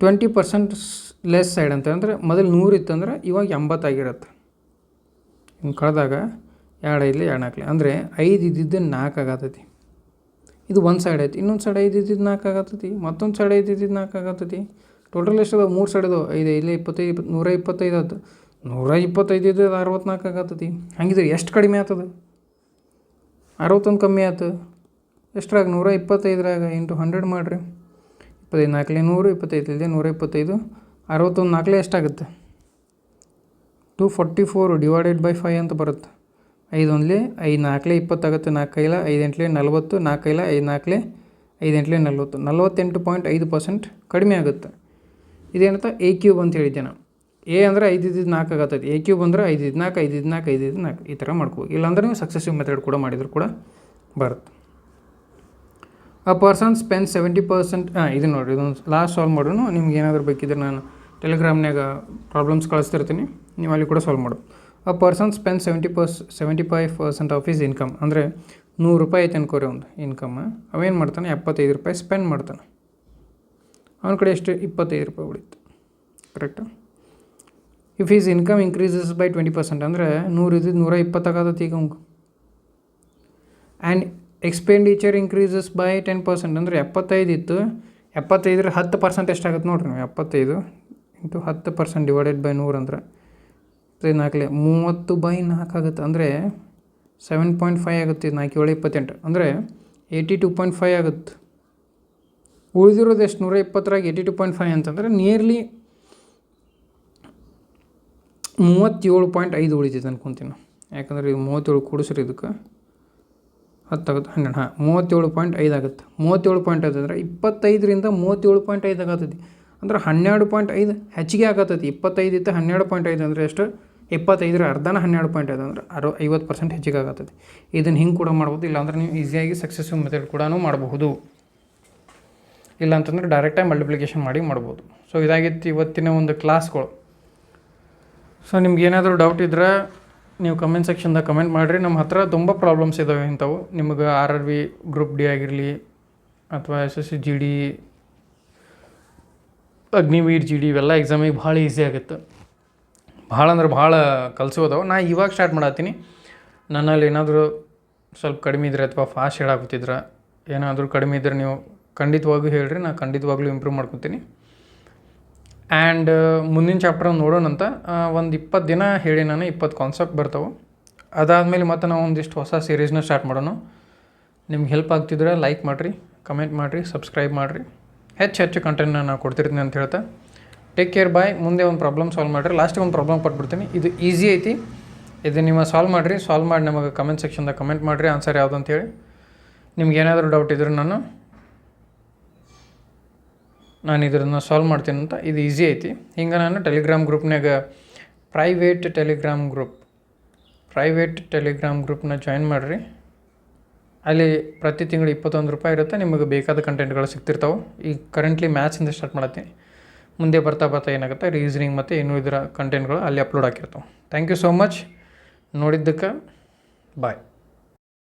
20% ಲೆಸ್ ಸೈಡ್ ಅಂತ ಅಂದರೆ ಮೊದಲು 100 ಇತ್ತಂದ್ರೆ ಇವಾಗ 80 ಆಗಿರುತ್ತೆ. ಇನ್ನು ಕಳೆದಾಗ 2 5 2 4 ಅಂದರೆ 5 ಇದ್ದಿದ್ದು 4 ಆಗತ್ತೈತಿ. ಇದು ಒಂದು ಸೈಡ್ ಐತಿ. ಇನ್ನೊಂದು ಸೈಡ್ 5 ಇದ್ದಿದ್ದು 4 ಆಗತ್ತೈತಿ. ಮತ್ತೊಂದು ಸೈಡ್ 5 ಇದ್ದಿದ್ದು 4 ಆಗತ್ತೈತಿ. ಟೋಟಲ್ ಎಷ್ಟದ 3 ಸೈಡ್ ಅದಾವೆ 5 ಇಲ್ಲಿ 25 125 ಆಯ್ತು 125 ಇದು 64 ಆಗತ್ತತಿ. ಹಂಗಿದ್ರೆ ಎಷ್ಟು ಕಡಿಮೆ ಆಗ್ತದೆ 61 ಕಮ್ಮಿ ಆಯ್ತು ಎಷ್ಟ್ರಾಗ 125ರಾಗ ಇಂಟು 100 ಮಾಡಿರಿ 25 4 100 25 ಇದೆ 125 61 4 ಎಷ್ಟಾಗುತ್ತೆ 244 ಡಿವೈಡೆಡ್ ಬೈ 5 ಅಂತ ಬರುತ್ತೆ. 5 1 5 4 20 ಆಗುತ್ತೆ 4 5 5 8 40 4 5 5 4 5 8 40 48.5% ಕಡಿಮೆ ಆಗುತ್ತೆ. ಇದೇನಂತ ಎ ಕ್ಯೂಬ್ ಅಂತ ಹೇಳಿದ್ದೆ ನಾನು. ಎ ಅಂದರೆ 5 ಇದ್ದಿದ್ದು 4 ಆಗತ್ತೈತಿ. ಎ ಕ್ಯೂಬ್ ಅಂದರೆ 5 ಇದ್ದು 4 5 ಇದ್ದು 4 5 ಇದ್ದು 4 ಈ ಥರ ಮಾಡ್ಕೋ. ಇಲ್ಲಾಂದ್ರೆ ನೀವು ಸಕ್ಸೆಸಿವ್ ಮೆಥಡ್ ಕೂಡ ಮಾಡಿದ್ರು ಕೂಡ ಬರುತ್ತೆ. ಅ ಪರ್ಸನ್ ಸ್ಪೆಂಡ್ 70% ಇದು ನೋಡಿರಿ ಇದೊಂದು ಲಾಸ್ಟ್ ಸಾಲ್ವ್ ಮಾಡೋನು. ನಿಮ್ಗೆ ಏನಾದರೂ ಬೇಕಿದ್ರೆ ನಾನು ಟೆಲಿಗ್ರಾಮ್ನಾಗ ಪ್ರಾಬ್ಲಮ್ಸ್ ಕಳಿಸ್ತಿರ್ತೀನಿ, ನೀವು ಅಲ್ಲಿ ಕೂಡ ಸಾಲ್ವ್ ಮಾಡು. A person spend 75% of is income ಅಂದರೆ 100 ರೂಪಾಯಿ ಐತೆ ಅನ್ಕೋರಿ ಒಂದು ಇನ್ಕಮ್. ಅವೇನು ಮಾಡ್ತಾನೆ 75 ರೂಪಾಯಿ ಸ್ಪೆಂಡ್ ಮಾಡ್ತಾನೆ. ಅವನ ಕಡೆ ಎಷ್ಟು 25 ರೂಪಾಯಿ ಉಳಿತು. Correct. If is income increases by 20% ಅಂದರೆ 100 ಇದ್ದಿದ್ದು 120 ಆಗತ್ತೆ ಈಗ ಅವ್ಗೆ. ಆ್ಯಂಡ್ ಎಕ್ಸ್ಪೆಂಡಿಚರ್ ಇನ್ಕ್ರೀಸಸ್ ಬೈ 10% ಅಂದರೆ 75 ಇತ್ತು 75 10% ಎಷ್ಟಾಗುತ್ತೆ ನೋಡ್ರಿ ನೀವು. 75 ಇಂಟು 10% ಡಿವೈಡೆಡ್ ಬೈ 100 ಅಂದರೆ 4 30 ಬೈ 4 ಆಗುತ್ತೆ ಅಂದರೆ 7.5 ಆಗುತ್ತೆ. 4 7 28 ಅಂದರೆ 82.5 ಆಗುತ್ತೆ. ಉಳಿದಿರೋದು ಎಷ್ಟು 120ರಾಗ 82.5 ಅಂತಂದರೆ ನಿಯರ್ಲಿ 37.5 ಉಳಿತೈತೆ ಅನ್ಕೊತೀನಿ. ಯಾಕಂದರೆ ಇದು 37 ಕೂಡಿಸ್ರಿ ಇದಕ್ಕೆ 10 ಆಗುತ್ತೆ 12 37.5 ಆಗುತ್ತೆ. 37.5 ಅಂದರೆ 25ರಿಂದ 37.5 ಆಗತ್ತೈತಿ ಅಂದ್ರೆ 12.5 ಹೆಚ್ಚಿಗೆ ಆಗತ್ತೈತಿ. 25 ಇತ್ತು 12.5 ಅಂದರೆ ಎಷ್ಟು 25ರ ಅರ್ಧನ 12.5 ಅಂದ್ರೆ 50% ಹೆಚ್ಚಿಗೆ ಆಗತ್ತೈತಿ. ಇದನ್ನು ಹಿಂಗೆ ಕೂಡ ಮಾಡ್ಬೋದು. ಇಲ್ಲಾಂದ್ರೆ ನೀವು ಈಸಿಯಾಗಿ ಸಕ್ಸೆಸಿವ್ ಮೆಥಡ್ ಕೂಡ ಮಾಡಬಹುದು. ಇಲ್ಲ ಅಂತಂದರೆ ಡೈರೆಕ್ಟಾಗಿ ಮಲ್ಟಿಪ್ಲಿಕೇಶನ್ ಮಾಡಿ ಮಾಡ್ಬೋದು. ಸೊ ಇದಾಗಿತ್ತು ಇವತ್ತಿನ ಒಂದು ಕ್ಲಾಸ್ಗಳು. ಸೊ ನಿಮ್ಗೆ ಏನಾದರೂ ಡೌಟ್ ಇದ್ದರೆ ನೀವು ಕಮೆಂಟ್ ಸೆಕ್ಷನ್ದಾಗ ಕಮೆಂಟ್ ಮಾಡಿರಿ. ನಮ್ಮ ಹತ್ರ ತುಂಬ ಪ್ರಾಬ್ಲಮ್ಸ್ ಇದ್ದಾವೆ ಇಂಥವು. ನಿಮಗೆ RRB ಗ್ರೂಪ್ ಡಿ ಆಗಿರಲಿ ಅಥವಾ SSC GD ಅಗ್ನಿವೀರ್ GD ಇವೆಲ್ಲ ಎಕ್ಸಾಮಿಗೆ ಭಾಳ ಈಸಿ ಆಗುತ್ತೆ. ಭಾಳ ಅಂದ್ರೆ ಭಾಳ ಕಲಿಸೋದವು. ನಾ ಇವಾಗ ಸ್ಟಾರ್ಟ್ ಮಾಡತ್ತೀನಿ. ನನ್ನಲ್ಲಿ ಏನಾದರೂ ಸ್ವಲ್ಪ ಕಡಿಮೆ ಇದ್ದರೆ ಅಥವಾ ಫಾಸ್ಟ್ ಹೇಳಾಕತ್ತಿದ್ರೆ ಏನಾದರೂ ಕಡಿಮೆ ಇದ್ದರೆ ನೀವು ಖಂಡಿತವಾಗೂ ಹೇಳಿರಿ, ನಾನು ಖಂಡಿತವಾಗ್ಲೂ ಇಂಪ್ರೂವ್ ಮಾಡ್ಕೊತೀನಿ. ಆ್ಯಂಡ್ ಮುಂದಿನ ಚಾಪ್ಟರ್ ನೋಡೋಣಂತ ಒಂದು 20 ದಿನ ಹೇಳಿ ನಾನು 20 ಕಾನ್ಸೆಪ್ಟ್ ಬರ್ತಾವೆ. ಅದಾದಮೇಲೆ ಮತ್ತೆ ನಾವು ಒಂದಿಷ್ಟು ಹೊಸ ಸೀರೀಸ್ನ ಸ್ಟಾರ್ಟ್ ಮಾಡೋಣ. ನಿಮ್ಗೆ ಹೆಲ್ಪ್ ಆಗ್ತಿದ್ರೆ ಲೈಕ್ ಮಾಡಿರಿ, ಕಮೆಂಟ್ ಮಾಡಿರಿ, ಸಬ್ಸ್ಕ್ರೈಬ್ ಮಾಡಿರಿ. ಹೆಚ್ಚು ಕಂಟೆಂಟ್ನ ನಾನು ಕೊಡ್ತಿರ್ತೀನಿ ಅಂತ ಹೇಳ್ತಾ ಟೇಕ್ ಕೇರ್ ಬಾಯ್. ಮುಂದೆ ಒಂದು ಪ್ರಾಬ್ಲಮ್ ಸಾಲ್ವ್ ಮಾಡಿರಿ. ಲಾಸ್ಟಿಗೆ ಒಂದು ಪ್ರಾಬ್ಲಮ್ ಕೊಟ್ಬಿಡ್ತೀನಿ. ಇದು ಈಸಿ ಐತಿ. ಇದು ನೀವು ಸಾಲ್ವ್ ಮಾಡಿರಿ. ಸಾಲ್ವ್ ಮಾಡಿ ನಮಗೆ ಕಮೆಂಟ್ ಸೆಕ್ಷನ್ದಾಗ ಕಮೆಂಟ್ ಮಾಡಿರಿ ಆನ್ಸರ್ ಯಾವುದು ಅಂತೇಳಿ. ನಿಮ್ಗೆ ಏನಾದರೂ ಡೌಟ್ ಇದ್ರೆ ನಾನು ಇದನ್ನು ಸಾಲ್ವ್ ಮಾಡ್ತೀನಿ ಅಂತ. ಇದು ಈಸಿ ಐತಿ. ಹಿಂಗೆ ನಾನು ಟೆಲಿಗ್ರಾಮ್ ಗ್ರೂಪ್ನಾಗ ಪ್ರೈವೇಟ್ ಟೆಲಿಗ್ರಾಮ್ ಗ್ರೂಪ್ನ ಜಾಯಿನ್ ಮಾಡಿರಿ. ಅಲ್ಲಿ ಪ್ರತಿ ತಿಂಗಳು 21 ರೂಪಾಯಿ ಇರುತ್ತೆ. ನಿಮಗೆ ಬೇಕಾದ ಕಂಟೆಂಟ್ಗಳು ಸಿಗ್ತಿರ್ತಾವೆ. ಈಗ ಕರೆಂಟ್ಲಿ ಮ್ಯಾಥ್ಸಿಂದ ಸ್ಟಾರ್ಟ್ ಮಾಡತ್ತೀನಿ. ಮುಂದೆ ಬರ್ತಾ ಏನಾಗುತ್ತೆ ರೀಸನಿಂಗ್ ಮತ್ತು ಇನ್ನೂ ಇದರ ಕಂಟೆಂಟ್ಗಳು ಅಲ್ಲಿ ಅಪ್ಲೋಡ್ ಆಗಿರ್ತಾವೆ. ಥ್ಯಾಂಕ್ ಯು ಸೋ ಮಚ್ ನೋಡಿದ್ದಕ್ಕೆ. ಬಾಯ್.